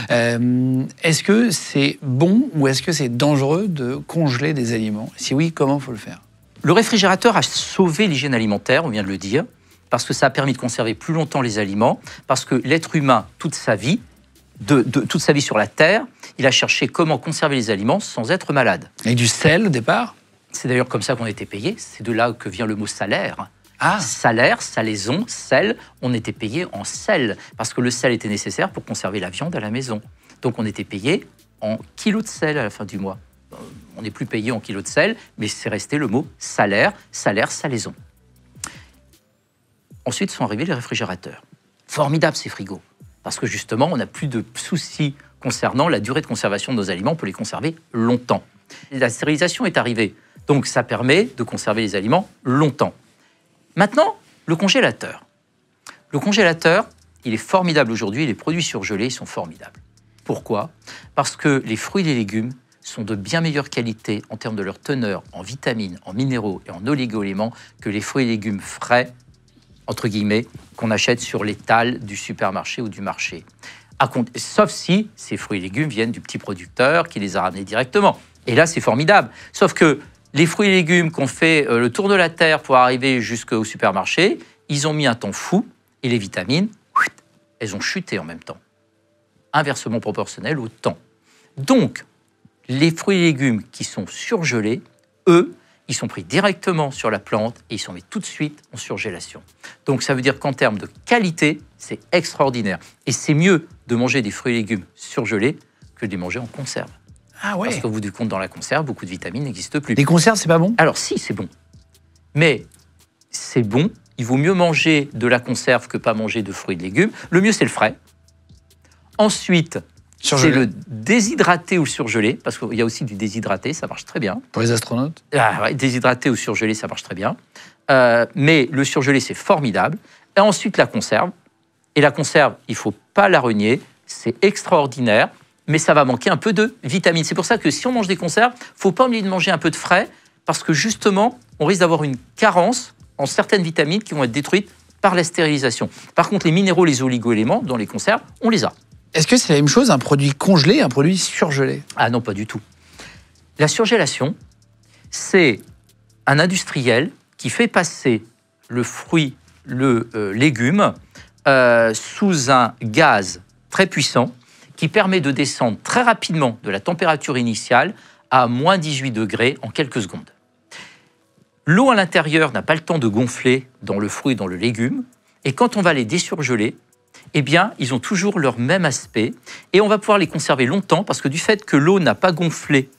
Est-ce que c'est bon ou est-ce que c'est dangereux de congeler des aliments? Si oui, comment faut le faire? Le réfrigérateur a sauvé l'hygiène alimentaire, on vient de le dire, parce que ça a permis de conserver plus longtemps les aliments, parce que l'être humain, toute sa vie, toute sa vie sur la Terre, il a cherché comment conserver les aliments sans être malade. Avec du sel au départ? C'est d'ailleurs comme ça qu'on était payé, c'est de là que vient le mot salaire. Ah, Salaire, salaison, sel, on était payé en sel, parce que le sel était nécessaire pour conserver la viande à la maison. Donc on était payé en kilos de sel à la fin du mois. On n'est plus payé en kilos de sel, mais c'est resté le mot salaire, salaire, salaison. Ensuite sont arrivés les réfrigérateurs. Formidable ces frigos, parce que justement, on n'a plus de soucis concernant la durée de conservation de nos aliments, on peut les conserver longtemps. La stérilisation est arrivée. Donc ça permet de conserver les aliments longtemps. Maintenant, le congélateur. Le congélateur, il est formidable aujourd'hui, les produits surgelés sont formidables. Pourquoi? Parce que les fruits et les légumes sont de bien meilleure qualité en termes de leur teneur en vitamines, en minéraux et en oligo-éléments que les fruits et légumes frais, entre guillemets, qu'on achète sur l'étal du supermarché ou du marché. Sauf si ces fruits et légumes viennent du petit producteur qui les a ramenés directement. Et là, c'est formidable. Sauf que les fruits et légumes qu'on fait le tour de la terre pour arriver jusqu'au supermarché, ils ont mis un temps fou et les vitamines, elles ont chuté en même temps. Inversement proportionnel au temps. Donc, les fruits et légumes qui sont surgelés, eux, ils sont pris directement sur la plante et ils sont mis tout de suite en surgélation. Donc, ça veut dire qu'en termes de qualité, c'est extraordinaire. Et c'est mieux de manger des fruits et légumes surgelés que de les manger en conserve. Ah ouais. Parce qu'au bout du compte, dans la conserve, beaucoup de vitamines n'existent plus. Les conserves, c'est pas bon? Alors si, c'est bon. Mais c'est bon, il vaut mieux manger de la conserve que pas manger de fruits et de légumes. Le mieux, c'est le frais. Ensuite, c'est le déshydraté ou surgelé, parce qu'il y a aussi du déshydraté, ça marche très bien. Pour les astronautes? Ah ouais, déshydraté ou surgelé, ça marche très bien. Mais le surgelé, c'est formidable. Et ensuite, la conserve. Et la conserve, il ne faut pas la renier, c'est extraordinaire. Mais ça va manquer un peu de vitamines. C'est pour ça que si on mange des conserves, il ne faut pas oublier de manger un peu de frais, parce que justement, on risque d'avoir une carence en certaines vitamines qui vont être détruites par la stérilisation. Par contre, les minéraux, les oligo-éléments, dans les conserves, on les a. Est-ce que c'est la même chose, un produit congelé et un produit surgelé? Ah non, pas du tout. La surgélation, c'est un industriel qui fait passer le fruit, le légume, sous un gaz très puissant, qui permet de descendre très rapidement de la température initiale à moins 18 degrés en quelques secondes. L'eau à l'intérieur n'a pas le temps de gonfler dans le fruit et dans le légume, et quand on va les désurgeler, eh bien, ils ont toujours leur même aspect, et on va pouvoir les conserver longtemps, parce que du fait que l'eau n'a pas gonflé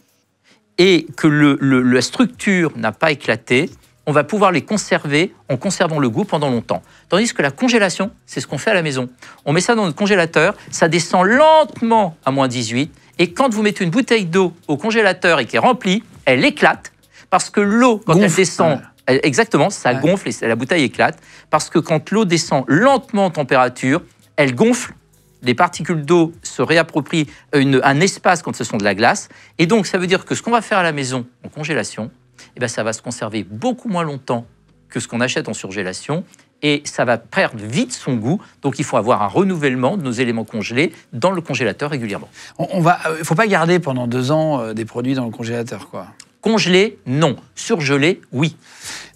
et que la structure n'a pas éclaté, on va pouvoir les conserver en conservant le goût pendant longtemps. Tandis que la congélation, c'est ce qu'on fait à la maison. On met ça dans notre congélateur, ça descend lentement à moins 18, et quand vous mettez une bouteille d'eau au congélateur et qui est remplie, elle éclate, parce que l'eau, quand elle descend, exactement, ça gonfle et la bouteille éclate, parce que quand l'eau descend lentement en température, elle gonfle, les particules d'eau se réapproprient un espace quand ce sont de la glace, et donc ça veut dire que ce qu'on va faire à la maison en congélation, eh bien, ça va se conserver beaucoup moins longtemps que ce qu'on achète en surgélation et ça va perdre vite son goût. Donc, il faut avoir un renouvellement de nos éléments congelés dans le congélateur régulièrement. Il ne faut pas garder pendant 2 ans des produits dans le congélateur, quoi. Congelé, non. Surgelé, oui.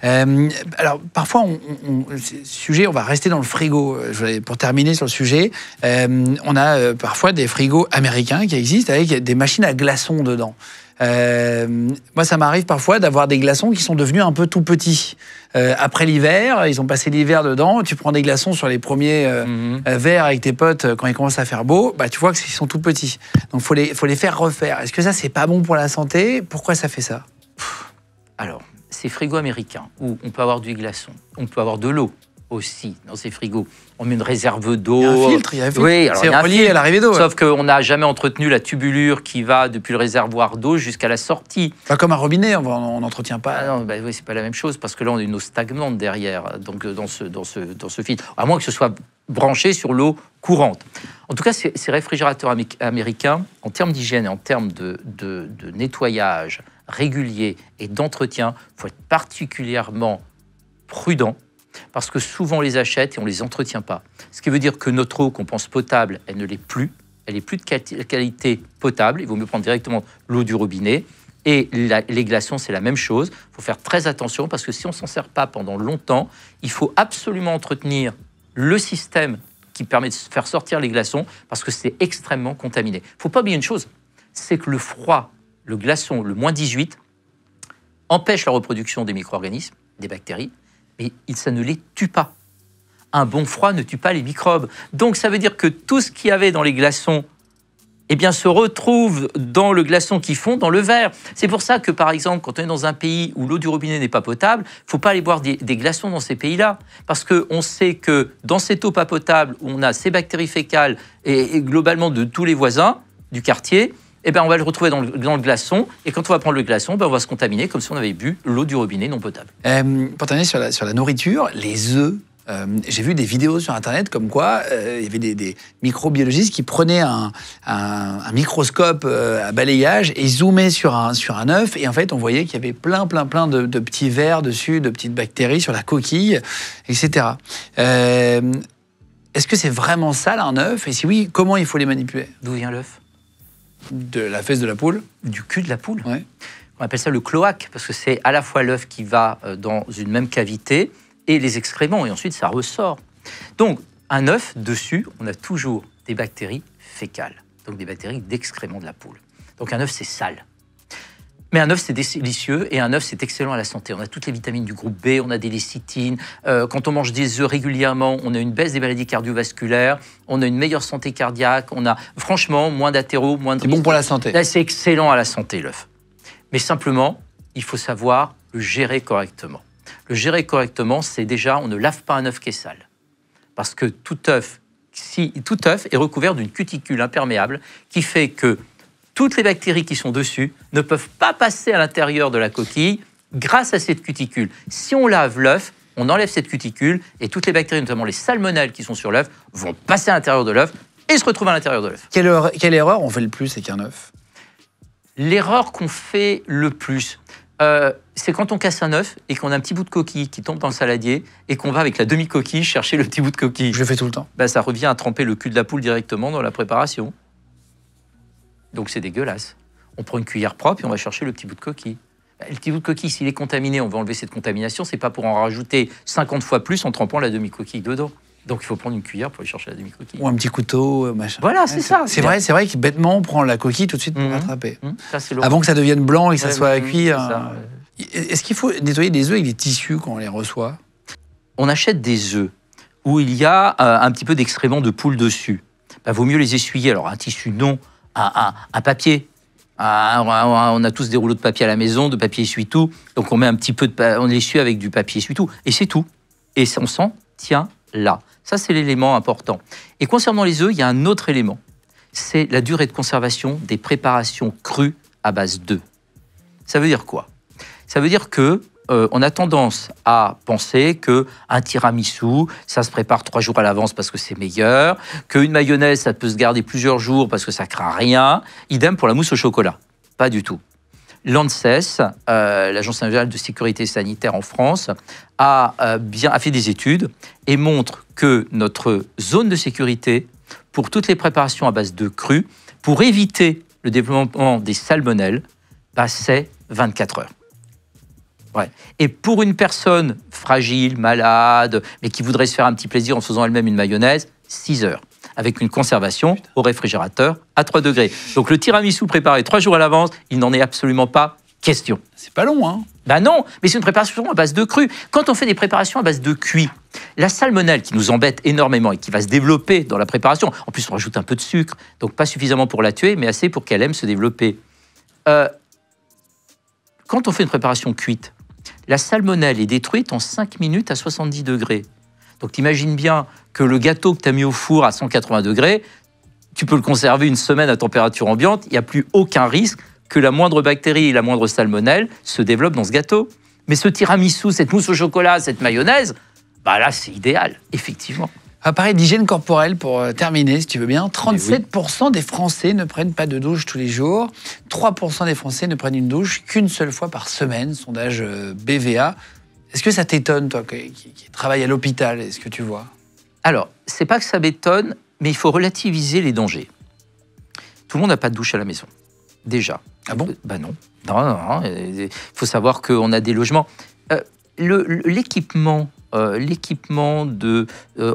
Alors, parfois, sujet, on va rester dans le frigo. Pour terminer sur le sujet, on a parfois des frigos américains qui existent avec des machines à glaçons dedans. Moi, ça m'arrive parfois d'avoir des glaçons qui sont devenus un peu tout petits. Après l'hiver, ils ont passé l'hiver dedans. Tu prends des glaçons sur les premiers verres avec tes potes quand il commence à faire beau. Bah, tu vois qu'ils sont tout petits. Donc, faut les faire refaire. Est-ce que ça, c'est pas bon pour la santé? Pourquoi ça fait ça? Alors, ces frigos américains où on peut avoir du glaçon, on peut avoir de l'eau aussi dans ces frigos. On met une réserve d'eau. Il y a un filtre, Oui, alors c'est relié à l'arrivée d'eau. Sauf qu'on n'a jamais entretenu la tubulure qui va depuis le réservoir d'eau jusqu'à la sortie. Pas comme un robinet, on n'entretient pas. Ah non, bah oui, c'est pas la même chose parce que là on a une eau stagnante derrière, donc dans ce filtre. À moins que ce soit branché sur l'eau courante. En tout cas, ces réfrigérateurs américains, en termes d'hygiène et en termes de nettoyage régulier et d'entretien, il faut être particulièrement prudent. Parce que souvent on les achète et on ne les entretient pas. Ce qui veut dire que notre eau qu'on pense potable, elle ne l'est plus. Elle n'est plus de qualité potable. Il vaut mieux prendre directement l'eau du robinet. Et les glaçons, c'est la même chose. Il faut faire très attention parce que si on ne s'en sert pas pendant longtemps, il faut absolument entretenir le système qui permet de faire sortir les glaçons parce que c'est extrêmement contaminé. Il ne faut pas oublier une chose, c'est que le froid, le glaçon, le moins 18, empêche la reproduction des micro-organismes, des bactéries, mais ça ne les tue pas. Un bon froid ne tue pas les microbes. Donc ça veut dire que tout ce qu'il y avait dans les glaçons eh bien, se retrouve dans le glaçon qui fond dans le verre. C'est pour ça que, par exemple, quand on est dans un pays où l'eau du robinet n'est pas potable, il ne faut pas aller boire des glaçons dans ces pays-là. Parce qu'on sait que dans cette eau pas potable, où on a ces bactéries fécales et globalement de tous les voisins du quartier, eh ben, on va le retrouver dans le glaçon. Et quand on va prendre le glaçon, ben, on va se contaminer comme si on avait bu l'eau du robinet non potable. Pour terminer sur la nourriture, les œufs. J'ai vu des vidéos sur Internet comme quoi il y avait des microbiologistes qui prenaient un microscope à balayage et ils zoomaient sur un œuf et en fait on voyait qu'il y avait plein de petits vers dessus, de petites bactéries sur la coquille, etc. Est-ce que c'est vraiment sale un œuf? Et si oui, comment il faut les manipuler? D'où vient l'œuf? De la fesse de la poule? Du cul de la poule. Ouais. On appelle ça le cloaque parce que c'est à la fois l'œuf qui va dans une même cavité et les excréments, et ensuite ça ressort. Donc, un œuf, dessus, on a toujours des bactéries fécales, donc des bactéries d'excréments de la poule. Donc un œuf, c'est sale. Mais un œuf, c'est délicieux, et un œuf, c'est excellent à la santé. On a toutes les vitamines du groupe B, on a des lécithines. Quand on mange des œufs régulièrement, on a une baisse des maladies cardiovasculaires, on a une meilleure santé cardiaque, on a franchement moins d'athéro, moins de risques. C'est bon pour la santé. Là, c'est excellent à la santé, l'œuf. Mais simplement, il faut savoir le gérer correctement. Le gérer correctement, c'est déjà, on ne lave pas un œuf qui est sale. Parce que tout œuf est recouvert d'une cuticule imperméable qui fait que toutes les bactéries qui sont dessus ne peuvent pas passer à l'intérieur de la coquille grâce à cette cuticule. Si on lave l'œuf, on enlève cette cuticule et toutes les bactéries, notamment les salmonelles qui sont sur l'œuf, vont passer à l'intérieur de l'œuf et se retrouver à l'intérieur de l'œuf. Quelle erreur on fait le plus avec un œuf? L'erreur qu'on fait le plus, c'est quand on casse un œuf et qu'on a un petit bout de coquille qui tombe dans le saladier et qu'on va avec la demi-coquille chercher le petit bout de coquille. Je le fais tout le temps. Ben, ça revient à tremper le cul de la poule directement dans la préparation. Donc c'est dégueulasse. On prend une cuillère propre et on va chercher le petit bout de coquille. Ben, le petit bout de coquille, s'il est contaminé, on va enlever cette contamination. C'est pas pour en rajouter 50 fois plus en trempant la demi-coquille dedans. Donc il faut prendre une cuillère pour aller chercher la demi-coquille. Ou un petit couteau, machin. Voilà, c'est ça. C'est vrai que bêtement, on prend la coquille tout de suite pour rattraper. Ça, c'est Avant que ça devienne blanc et que ça soit à cuire. Ça. Est-ce qu'il faut nettoyer des œufs avec des tissus quand on les reçoit? On achète des œufs où il y a un petit peu d'excréments de poule dessus. Ben, vaut mieux les essuyer. Alors un tissu, non. Un papier. On a tous des rouleaux de papier à la maison, de papier essuie-tout. Donc on met un petit peu on l'essuie avec du papier essuie-tout. Et c'est tout. Et on s'en tient là. Ça, c'est l'élément important. Et concernant les œufs, il y a un autre élément. C'est la durée de conservation des préparations crues à base d'œufs. Ça veut dire quoi? Ça veut dire que on a tendance à penser qu'un tiramisu, ça se prépare 3 jours à l'avance parce que c'est meilleur, qu'une mayonnaise, ça peut se garder plusieurs jours parce que ça craint rien. Idem pour la mousse au chocolat. Pas du tout. L'ANSES, l'Agence nationale de sécurité sanitaire en France, a fait des études et montre que notre zone de sécurité pour toutes les préparations à base de cru, pour éviter le développement des salmonelles, c'est 24 heures. Ouais. Et pour une personne fragile, malade, mais qui voudrait se faire un petit plaisir en faisant elle-même une mayonnaise, 6 heures. Avec une conservation au réfrigérateur à 3 degrés. Donc le tiramisu préparé 3 jours à l'avance, il n'en est absolument pas question. C'est pas long, hein? Ben non, mais c'est une préparation à base de cru. Quand on fait des préparations à base de cuit, la salmonelle qui nous embête énormément et qui va se développer dans la préparation, en plus on rajoute un peu de sucre, donc pas suffisamment pour la tuer, mais assez pour qu'elle aime se développer. Quand on fait une préparation cuite, la salmonelle est détruite en 5 minutes à 70 degrés. Donc t'imagines bien que le gâteau que tu as mis au four à 180 degrés, tu peux le conserver une semaine à température ambiante, il n'y a plus aucun risque que la moindre bactérie et la moindre salmonelle se développent dans ce gâteau. Mais ce tiramisu, cette mousse au chocolat, cette mayonnaise, bah là c'est idéal, effectivement. On va parler d'hygiène corporelle pour terminer, si tu veux bien. 37% des Français ne prennent pas de douche tous les jours. 3% des Français ne prennent une douche qu'une seule fois par semaine, sondage BVA. Est-ce que ça t'étonne, toi, qui travaille à l'hôpital? Est-ce que tu vois? Alors, c'est pas que ça m'étonne, mais il faut relativiser les dangers. Tout le monde n'a pas de douche à la maison, déjà. Ah bon? Ben non. Non. Il faut savoir qu'on a des logements. L'équipement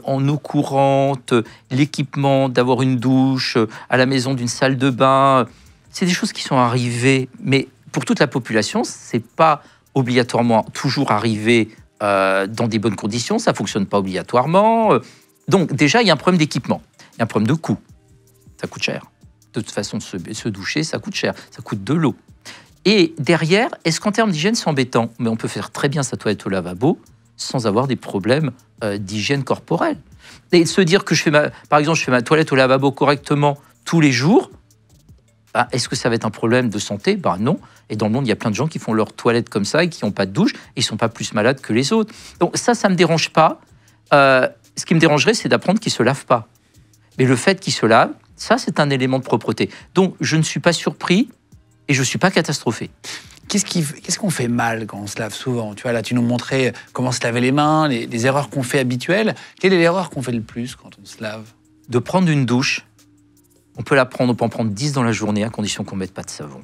en eau courante, l'équipement d'avoir une douche à la maison d'une salle de bain, c'est des choses qui sont arrivées, mais pour toute la population, c'est pas obligatoirement toujours arrivé dans des bonnes conditions, ça fonctionne pas obligatoirement. Donc déjà, il y a un problème d'équipement, il y a un problème de coût, ça coûte cher. De toute façon, se doucher, ça coûte cher, ça coûte de l'eau. Et derrière, est-ce qu'en termes d'hygiène, c'est embêtant? Mais on peut faire très bien sa toilette au lavabo sans avoir des problèmes d'hygiène corporelle. Et se dire que par exemple, je fais ma toilette au lavabo correctement tous les jours, bah, est-ce que ça va être un problème de santé? Bah non. Et dans le monde, il y a plein de gens qui font leur toilette comme ça et qui n'ont pas de douche, et ils ne sont pas plus malades que les autres. Donc ça ne me dérange pas. Ce qui me dérangerait, c'est d'apprendre qu'ils ne se lavent pas. Mais le fait qu'ils se lavent, ça, c'est un élément de propreté. Donc, je ne suis pas surpris et je ne suis pas catastrophé. Qu'est-ce qu'on fait mal quand on se lave souvent? Tu vois, là, tu nous montrais comment se laver les mains, les erreurs qu'on fait habituelles. Quelle est l'erreur qu'on fait le plus quand on se lave? De prendre une douche, on peut en prendre 10 dans la journée à condition qu'on ne mette pas de savon.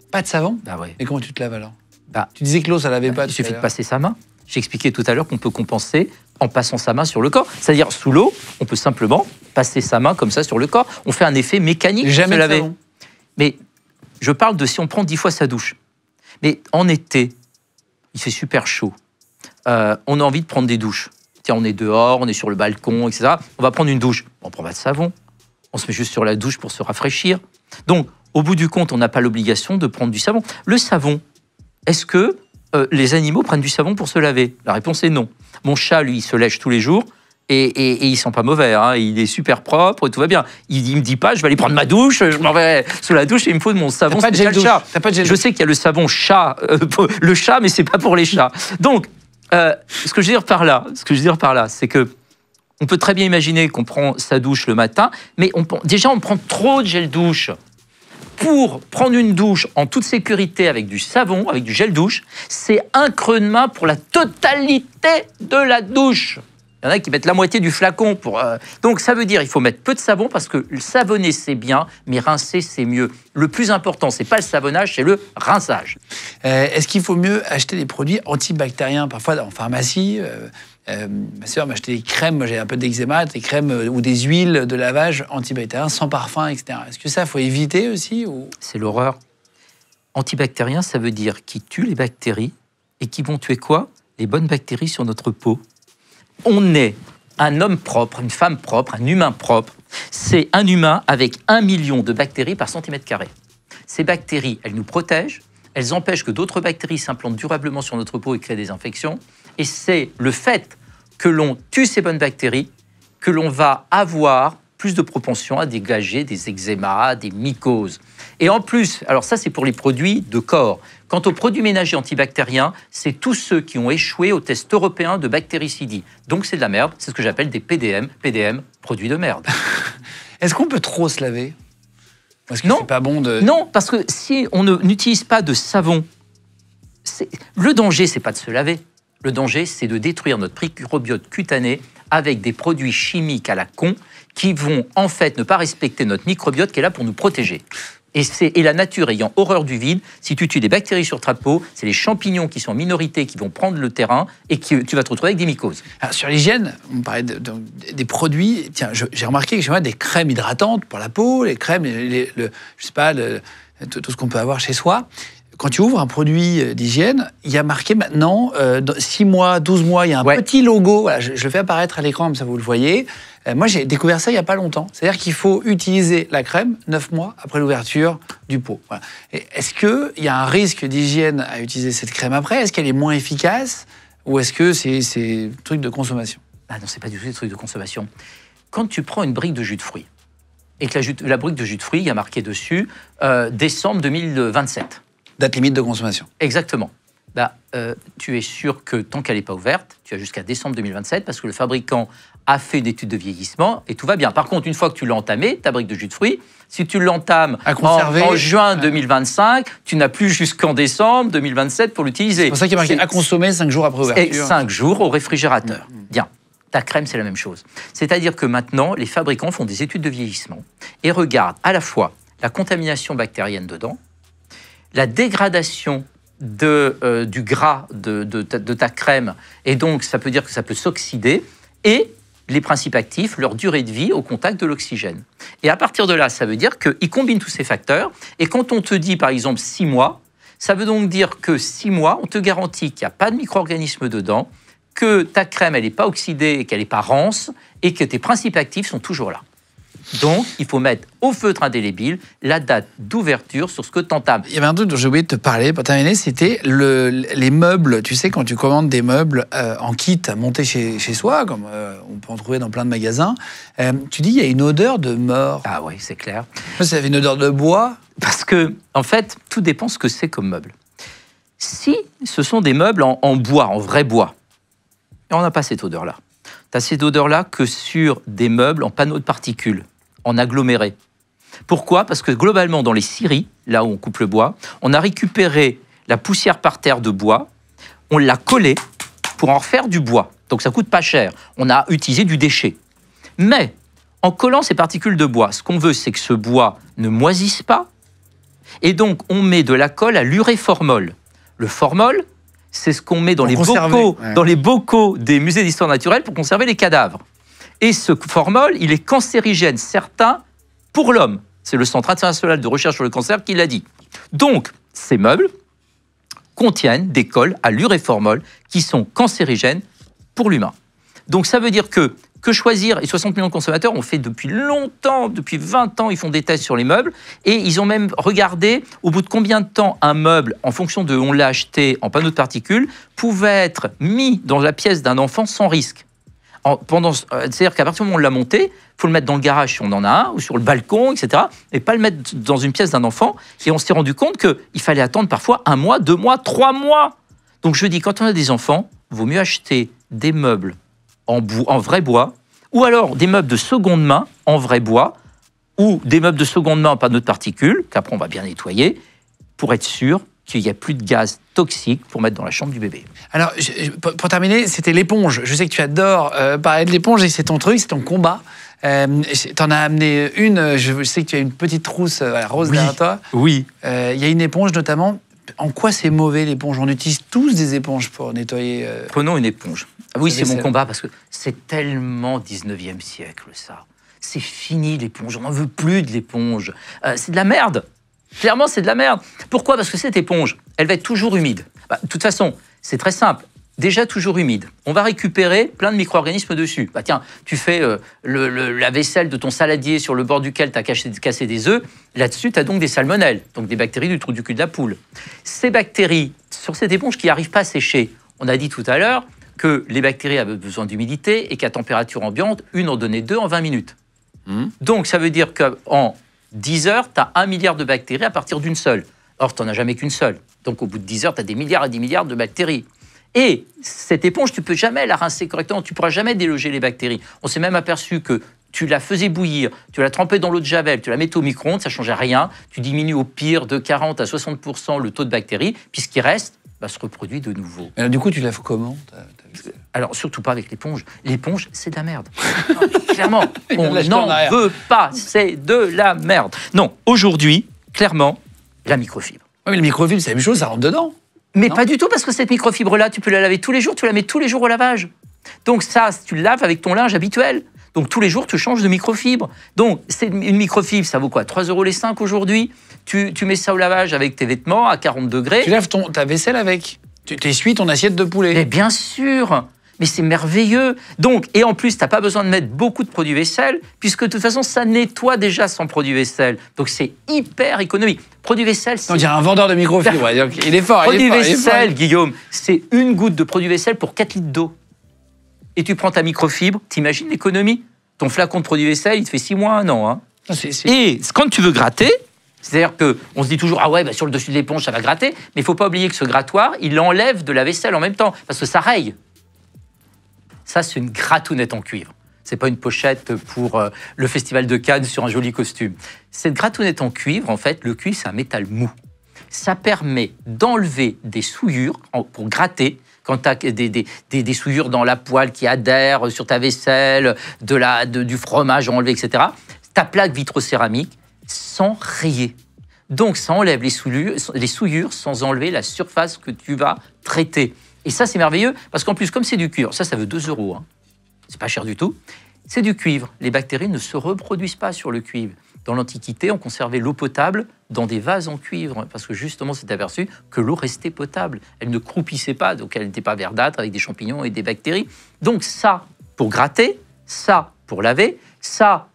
Pas de savon? Bah ouais. Mais comment tu te laves alors? Bah, tu disais que l'eau, ça lavait pas. Il suffit de passer sa main. J'ai expliqué tout à l'heure qu'on peut compenser en passant sa main sur le corps. C'est-à-dire, sous l'eau, on peut simplement passer sa main comme ça sur le corps. On fait un effet mécanique. Jamais se laver. savon. Mais je parle de si on prend 10 fois sa douche. Mais en été, il fait super chaud. On a envie de prendre des douches. Tiens, on est dehors, on est sur le balcon, etc. On va prendre une douche. On prend pas de savon. On se met juste sur la douche pour se rafraîchir. Donc, au bout du compte, on n'a pas l'obligation de prendre du savon. Le savon, est-ce que les animaux prennent du savon pour se laver? La réponse est non. Mon chat, lui, il se lèche tous les jours et il sent pas mauvais. Hein. Il est super propre, tout va bien. Il me dit pas, je vais aller prendre ma douche, je m'en vais sous la douche et il me faut de mon savon spécial chat. Je sais qu'il y a le savon chat, le chat, mais c'est pas pour les chats. Donc, ce que je veux dire par là, c'est que on peut très bien imaginer qu'on prend sa douche le matin, mais déjà on prend trop de gel douche. Pour prendre une douche en toute sécurité avec du savon, avec du gel douche, c'est un creux de main pour la totalité de la douche. Il y en a qui mettent la moitié du flacon pour. Donc ça veut dire qu'il faut mettre peu de savon parce que le savonner c'est bien, mais rincer c'est mieux. Le plus important, c'est pas le savonnage, c'est le rinçage. Est-ce qu'il faut mieux acheter des produits antibactériens parfois en pharmacie? Ma sœur m'a acheté des crèmes, moi j'ai un peu d'eczéma, des crèmes ou des huiles de lavage antibactériens sans parfum, etc. Est-ce que ça, faut éviter aussi ou... C'est l'horreur. Antibactérien, ça veut dire qui tue les bactéries et qui vont tuer quoi? Les bonnes bactéries sur notre peau. On est un homme propre, une femme propre, un humain propre. C'est un humain avec 1 million de bactéries par centimètre carré. Ces bactéries, elles nous protègent, elles empêchent que d'autres bactéries s'implantent durablement sur notre peau et créent des infections. Et c'est le fait que l'on tue ces bonnes bactéries que l'on va avoir plus de propension à dégager des eczémas, des mycoses. Et en plus, alors ça c'est pour les produits de corps. Quant aux produits ménagers antibactériens, c'est tous ceux qui ont échoué au test européen de bactéricidie. Donc c'est de la merde, c'est ce que j'appelle des PDM, produits de merde. Est-ce qu'on peut trop se laver? Parce que non, c'est pas bon de... Non, parce que si on n'utilise pas de savon, le danger c'est pas de se laver. Le danger, c'est de détruire notre microbiote cutané avec des produits chimiques à la con qui vont en fait ne pas respecter notre microbiote qui est là pour nous protéger. Et la nature ayant horreur du vide, si tu tues des bactéries sur ta peau, c'est les champignons qui sont en minorité qui vont prendre le terrain et tu vas te retrouver avec des mycoses. Alors, sur l'hygiène, on parlait des produits. Tiens, j'ai remarqué que chez moi, des crèmes hydratantes pour la peau, les crèmes, je sais pas, tout ce qu'on peut avoir chez soi. Quand tu ouvres un produit d'hygiène, il y a marqué maintenant 6 mois, 12 mois, il y a un petit logo. Voilà, je le fais apparaître à l'écran, comme ça vous le voyez. Moi, j'ai découvert ça il n'y a pas longtemps. C'est-à-dire qu'il faut utiliser la crème 9 mois après l'ouverture du pot. Voilà. Est-ce qu'il y a un risque d'hygiène à utiliser cette crème après? Est-ce qu'elle est moins efficace? Ou est-ce que c'est un truc de consommation? Ah non, c'est pas du tout des trucs de consommation. Quand tu prends une brique de jus de fruits, et que la brique de jus de fruits, il y a marqué dessus décembre 2027. Date limite de consommation. Exactement. Tu es sûr que tant qu'elle n'est pas ouverte, tu as jusqu'à décembre 2027 parce que le fabricant a fait une étude de vieillissement et tout va bien. Par contre, une fois que tu l'as entamé, ta brique de jus de fruits, si tu l'entames en juin 2025, tu n'as plus jusqu'en décembre 2027 pour l'utiliser. C'est pour ça qu'il y a marqué à consommer 5 jours après ouverture. Et 5 jours au réfrigérateur. Bien. Ta crème, c'est la même chose. C'est-à-dire que maintenant, les fabricants font des études de vieillissement et regardent à la fois la contamination bactérienne dedans, la dégradation du gras de ta crème, et donc ça peut dire que ça peut s'oxyder, et les principes actifs, leur durée de vie au contact de l'oxygène. Et à partir de là, ça veut dire qu'ils combinent tous ces facteurs, et quand on te dit par exemple 6 mois, ça veut donc dire que 6 mois, on te garantit qu'il n'y a pas de micro-organismes dedans, que ta crème, elle n'est pas oxydée et qu'elle n'est pas rance, et que tes principes actifs sont toujours là. Donc, il faut mettre au feutre indélébile la date d'ouverture sur ce que tu entames. Il y avait un truc dont j'ai oublié de te parler pour terminer, c'était les meubles. Tu sais, quand tu commandes des meubles en kit à monter chez soi, comme on peut en trouver dans plein de magasins, tu dis il y a une odeur de mort. Ah oui, c'est clair. Ça avait une odeur de bois. Parce que, en fait, tout dépend ce que c'est comme meuble. Si ce sont des meubles en bois, en vrai bois, et on n'a pas cette odeur-là. Tu as cette odeur-là que sur des meubles en panneaux de particules, en aggloméré. Pourquoi? Parce que globalement, dans les scieries, là où on coupe le bois, on a récupéré la poussière par terre de bois, on l'a collée pour en refaire du bois. Donc ça coûte pas cher. On a utilisé du déchet. Mais en collant ces particules de bois, ce qu'on veut, c'est que ce bois ne moisisse pas. Et donc, on met de la colle à l'uréformol. Le formol, c'est ce qu'on met dans les bocaux des musées d'histoire naturelle pour conserver les cadavres. Et ce formol, il est cancérigène, certain, pour l'homme. C'est le Centre international de recherche sur le cancer qui l'a dit. Donc, ces meubles contiennent des colles à l'uréformol qui sont cancérigènes pour l'humain. Donc, ça veut dire que choisir, et 60 millions de consommateurs ont fait depuis longtemps, depuis 20 ans, ils font des tests sur les meubles, et ils ont même regardé au bout de combien de temps un meuble, en fonction de on l'a acheté en panneau de particules, pouvait être mis dans la pièce d'un enfant sans risque. C'est-à-dire qu'à partir du moment où on l'a monté, il faut le mettre dans le garage si on en a un, ou sur le balcon, etc., et pas le mettre dans une pièce d'un enfant. Et on s'est rendu compte qu'il fallait attendre parfois 1 mois, 2 mois, 3 mois. Donc je dis, quand on a des enfants, il vaut mieux acheter des meubles en vrai bois, ou alors des meubles de seconde main en vrai bois, ou des meubles de seconde main en panneau de particules, qu'après on va bien nettoyer, pour être sûr qu'il n'y a plus de gaz toxique pour mettre dans la chambre du bébé. Alors, pour terminer, c'était l'éponge. Je sais que tu adores parler de l'éponge et c'est ton truc, c'est ton combat. T'en as amené une, je sais que tu as une petite trousse rose derrière toi. Oui. Il y a une éponge notamment. En quoi c'est mauvais l'éponge? On utilise tous des éponges pour nettoyer. Prenons une éponge. Oui, c'est mon combat parce que c'est tellement 19e siècle ça. C'est fini l'éponge, on n'en veut plus de l'éponge. C'est de la merde. Clairement, c'est de la merde. Pourquoi? Parce que cette éponge, elle va être toujours humide. De toute façon, c'est très simple. Déjà toujours humide. On va récupérer plein de micro-organismes dessus. Tiens, tu fais la vaisselle de ton saladier sur le bord duquel tu as cassé des œufs. Là-dessus, tu as donc des salmonelles, donc des bactéries du trou du cul de la poule. Ces bactéries, sur cette éponge qui n'arrive pas à sécher, on a dit tout à l'heure que les bactéries avaient besoin d'humidité et qu'à température ambiante, une en donnait 2 en 20 minutes. Donc, ça veut dire qu'en 10 heures, tu as 1 milliard de bactéries à partir d'une seule. Or, tu n'en as jamais qu'une seule. Donc, au bout de 10 heures, tu as des milliards et des milliards de bactéries. Et cette éponge, tu ne peux jamais la rincer correctement, tu ne pourras jamais déloger les bactéries. On s'est même aperçu que tu la faisais bouillir, tu la trempais dans l'eau de Javel, tu la mettais au micro-ondes, ça ne changeait rien. Tu diminues au pire de 40 à 60% le taux de bactéries, puis ce qui reste se reproduit de nouveau. Alors, du coup, tu la fais comment? Alors, surtout pas avec l'éponge. L'éponge, c'est de la merde. Non, clairement, on n'en veut pas, c'est de la merde. Non, aujourd'hui, clairement, la microfibre. Oui, mais le microfibre, c'est la même chose, ça rentre dedans. Mais non, pas du tout, parce que cette microfibre-là, tu peux la laver tous les jours, tu la mets tous les jours au lavage. Donc ça, tu le laves avec ton linge habituel. Donc tous les jours, tu changes de microfibre. Donc c'est une microfibre, ça vaut quoi? 3 € les 5 aujourd'hui. Tu mets ça au lavage avec tes vêtements à 40 degrés. Tu laves ta vaisselle avec. Tu essuies ton assiette de poulet. Mais bien sûr. Mais c'est merveilleux. Donc, et en plus, tu n'as pas besoin de mettre beaucoup de produits vaisselle, puisque de toute façon, ça nettoie déjà sans produit vaisselle. Donc, c'est hyper économique. Produit vaisselle, c'est... On dirait un vendeur de microfibre. Il est fort. Produit vaisselle, Guillaume, c'est 1 goutte de produit vaisselle pour 4 litres d'eau. Et tu prends ta microfibre, t'imagines l'économie? Ton flacon de produit vaisselle, il te fait 6 mois, 1 an. Hein. Et quand tu veux gratter, c'est-à-dire qu'on se dit toujours, sur le dessus de l'éponge, ça va gratter. Mais il ne faut pas oublier que ce grattoir, il enlève de la vaisselle en même temps, parce que ça raye. Ça, c'est une gratounette en cuivre. Ce n'est pas une pochette pour le Festival de Cannes sur un joli costume. Cette gratounette en cuivre, en fait, le cuivre, c'est un métal mou. Ça permet d'enlever des souillures pour gratter. Quand tu as des souillures dans la poêle qui adhèrent sur ta vaisselle, du fromage enlevé, etc., ta plaque vitrocéramique sans rayer. Donc, ça enlève les souillures sans enlever la surface que tu vas traiter. Et ça, c'est merveilleux, parce qu'en plus, comme c'est du cuivre, ça vaut 2 €, hein. C'est pas cher du tout, c'est du cuivre. Les bactéries ne se reproduisent pas sur le cuivre. Dans l'Antiquité, on conservait l'eau potable dans des vases en cuivre, parce que justement, on s'est aperçu que l'eau restait potable. Elle ne croupissait pas, donc elle n'était pas verdâtre avec des champignons et des bactéries. Donc ça, pour gratter, ça, pour laver, ça,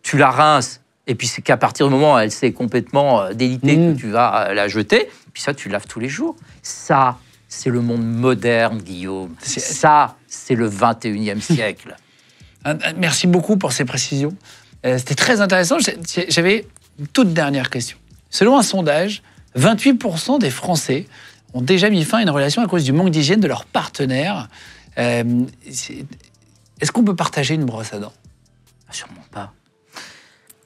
tu la rinces, et puis c'est qu'à partir du moment où elle s'est complètement délitée que tu vas la jeter, puis ça, tu laves tous les jours. Ça, c'est le monde moderne, Guillaume. Ça, c'est le 21e siècle. Merci beaucoup pour ces précisions. C'était très intéressant. J'avais une toute dernière question. Selon un sondage, 28% des Français ont déjà mis fin à une relation à cause du manque d'hygiène de leur partenaire. Est-ce qu'on peut partager une brosse à dents? Sûrement pas.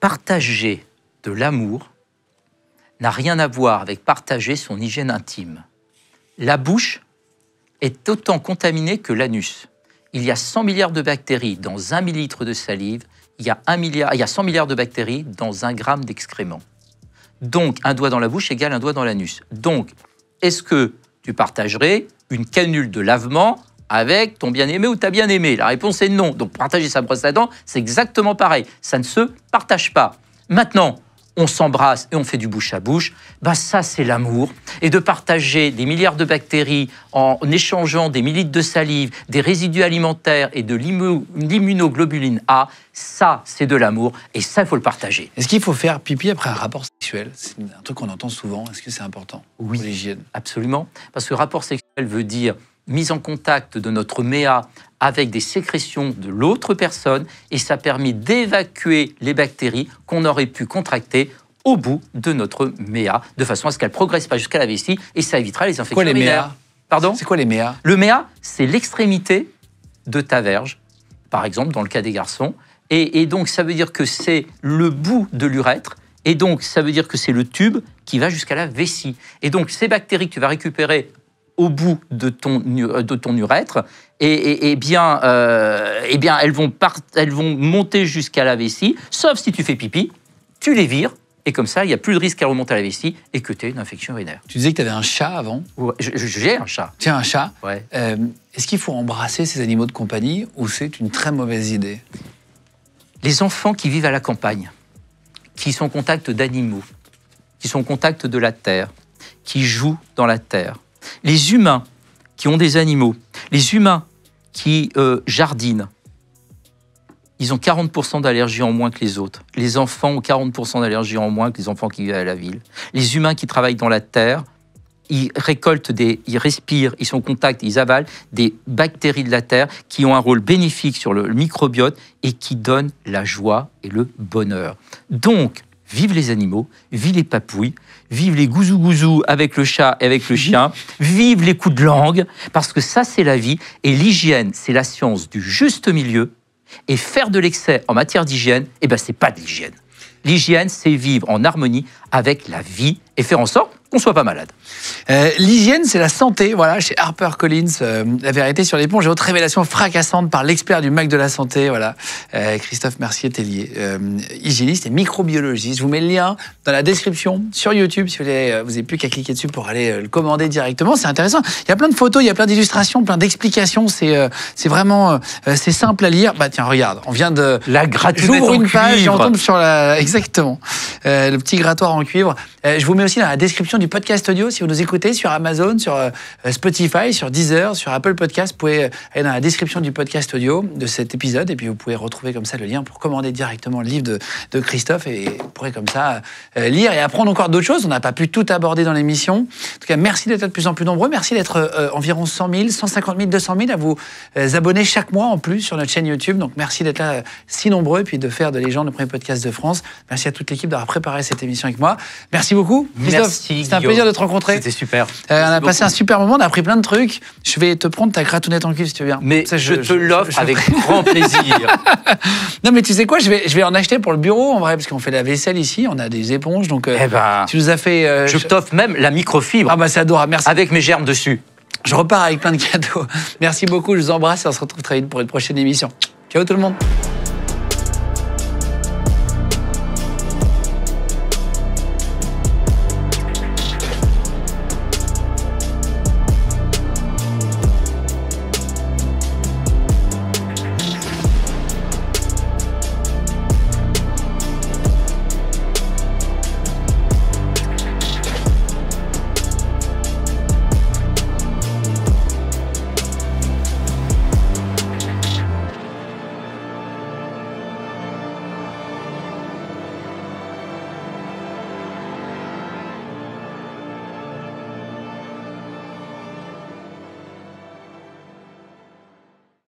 Partager de l'amour n'a rien à voir avec partager son hygiène intime. La bouche est autant contaminée que l'anus. Il y a 100 milliards de bactéries dans 1 millilitre de salive. Il y a 100 milliards de bactéries dans 1 gramme d'excréments. Donc, un doigt dans la bouche égale un doigt dans l'anus. Donc, est-ce que tu partagerais une canule de lavement avec ton bien-aimé ou ta bien-aimée? La réponse est non. Donc, partager sa brosse à dents, c'est exactement pareil. Ça ne se partage pas. Maintenant, on s'embrasse et on fait du bouche à bouche, ça c'est l'amour. Et de partager des milliards de bactéries en échangeant des millilitres de salive, des résidus alimentaires et de l'immunoglobuline A, ça c'est de l'amour et ça il faut le partager. Est-ce qu'il faut faire pipi après un rapport sexuel? C'est un truc qu'on entend souvent. Est-ce que c'est important pour l'hygiène? Absolument. Parce que rapport sexuel veut dire mise en contact de notre méa avec des sécrétions de l'autre personne et ça permet d'évacuer les bactéries qu'on aurait pu contracter au bout de notre méa, de façon à ce qu'elles ne progressent pas jusqu'à la vessie et ça évitera les infections urinaires. Pardon ? C'est quoi les méas? Le méa, c'est l'extrémité de ta verge, par exemple dans le cas des garçons, et donc ça veut dire que c'est le bout de l'urètre, et donc ça veut dire que c'est le tube qui va jusqu'à la vessie. Et donc ces bactéries que tu vas récupérer au bout de ton urètre, elles vont monter jusqu'à la vessie, sauf si tu fais pipi, tu les vires, et comme ça, il n'y a plus de risque à remonter à la vessie et que tu aies une infection urinaire. Tu disais que tu avais un chat avant? Ouais, j'ai un chat. Tu as un chat? Ouais. Est-ce qu'il faut embrasser ces animaux de compagnie ou c'est une très mauvaise idée? Les enfants qui vivent à la campagne, qui sont au contact d'animaux, qui sont au contact de la terre, qui jouent dans la terre, les humains qui ont des animaux, les humains qui jardinent, ils ont 40% d'allergies en moins que les autres. Les enfants ont 40% d'allergies en moins que les enfants qui vivent à la ville. Les humains qui travaillent dans la terre, ils récoltent, ils respirent, ils sont en contact, ils avalent des bactéries de la terre qui ont un rôle bénéfique sur le microbiote et qui donnent la joie et le bonheur. Donc, vive les animaux, vive les papouilles, vive les gouzou-gouzou avec le chat et avec le chien, vive les coups de langue, parce que ça, c'est la vie. Et l'hygiène, c'est la science du juste milieu. Et faire de l'excès en matière d'hygiène, c'est pas de l'hygiène. L'hygiène, c'est vivre en harmonie avec la vie et faire en sorte qu'on ne soit pas malade. L'hygiène, c'est la santé. Voilà, chez HarperCollins, la vérité sur l'éponge et autres révélations fracassantes par l'expert du Mac de la santé. Voilà, Christophe Mercier-Tellier, hygiéniste et microbiologiste. Je vous mets le lien dans la description sur YouTube si vous n'avez plus qu'à cliquer dessus pour aller le commander directement. C'est intéressant. Il y a plein de photos, il y a plein d'illustrations, plein d'explications. C'est vraiment c'est simple à lire. Tiens, regarde, on vient de la gratounette j'ouvre une page cuivre. et on tombe sur exactement le petit grattoir en cuivre. Je vous mets aussi dans la description du podcast audio si vous nous écoutez sur Amazon, sur Spotify, sur Deezer, sur Apple Podcast. Vous pouvez aller dans la description du podcast audio de cet épisode et puis vous pouvez retrouver comme ça le lien pour commander directement le livre de Christophe et vous pourrez comme ça lire et apprendre encore d'autres choses. On n'a pas pu tout aborder dans l'émission. En tout cas, merci d'être de plus en plus nombreux. Merci d'être environ 100 000, 150 000, 200 000 à vous abonner chaque mois en plus sur notre chaîne YouTube. Donc merci d'être là si nombreux et puis de faire de Légende le premier podcast de France. Merci à toute l'équipe d'avoir préparé cette émission avec moi. Merci beaucoup, Christophe. Merci, c'était un plaisir de te rencontrer. C'était super. On a passé un super moment, on a appris plein de trucs. Je vais te prendre ta gratounette en cuivre si tu veux bien. Mais ça, je te l'offre avec grand plaisir. Non, mais tu sais quoi, je vais en acheter pour le bureau en vrai, parce qu'on fait la vaisselle ici, on a des éponges, donc tu nous as fait. Je t'offre même la microfibre. Ah c'est adorable, merci. Avec mes germes dessus. Je repars avec plein de cadeaux. Merci beaucoup, je vous embrasse et on se retrouve très vite pour une prochaine émission. Ciao tout le monde.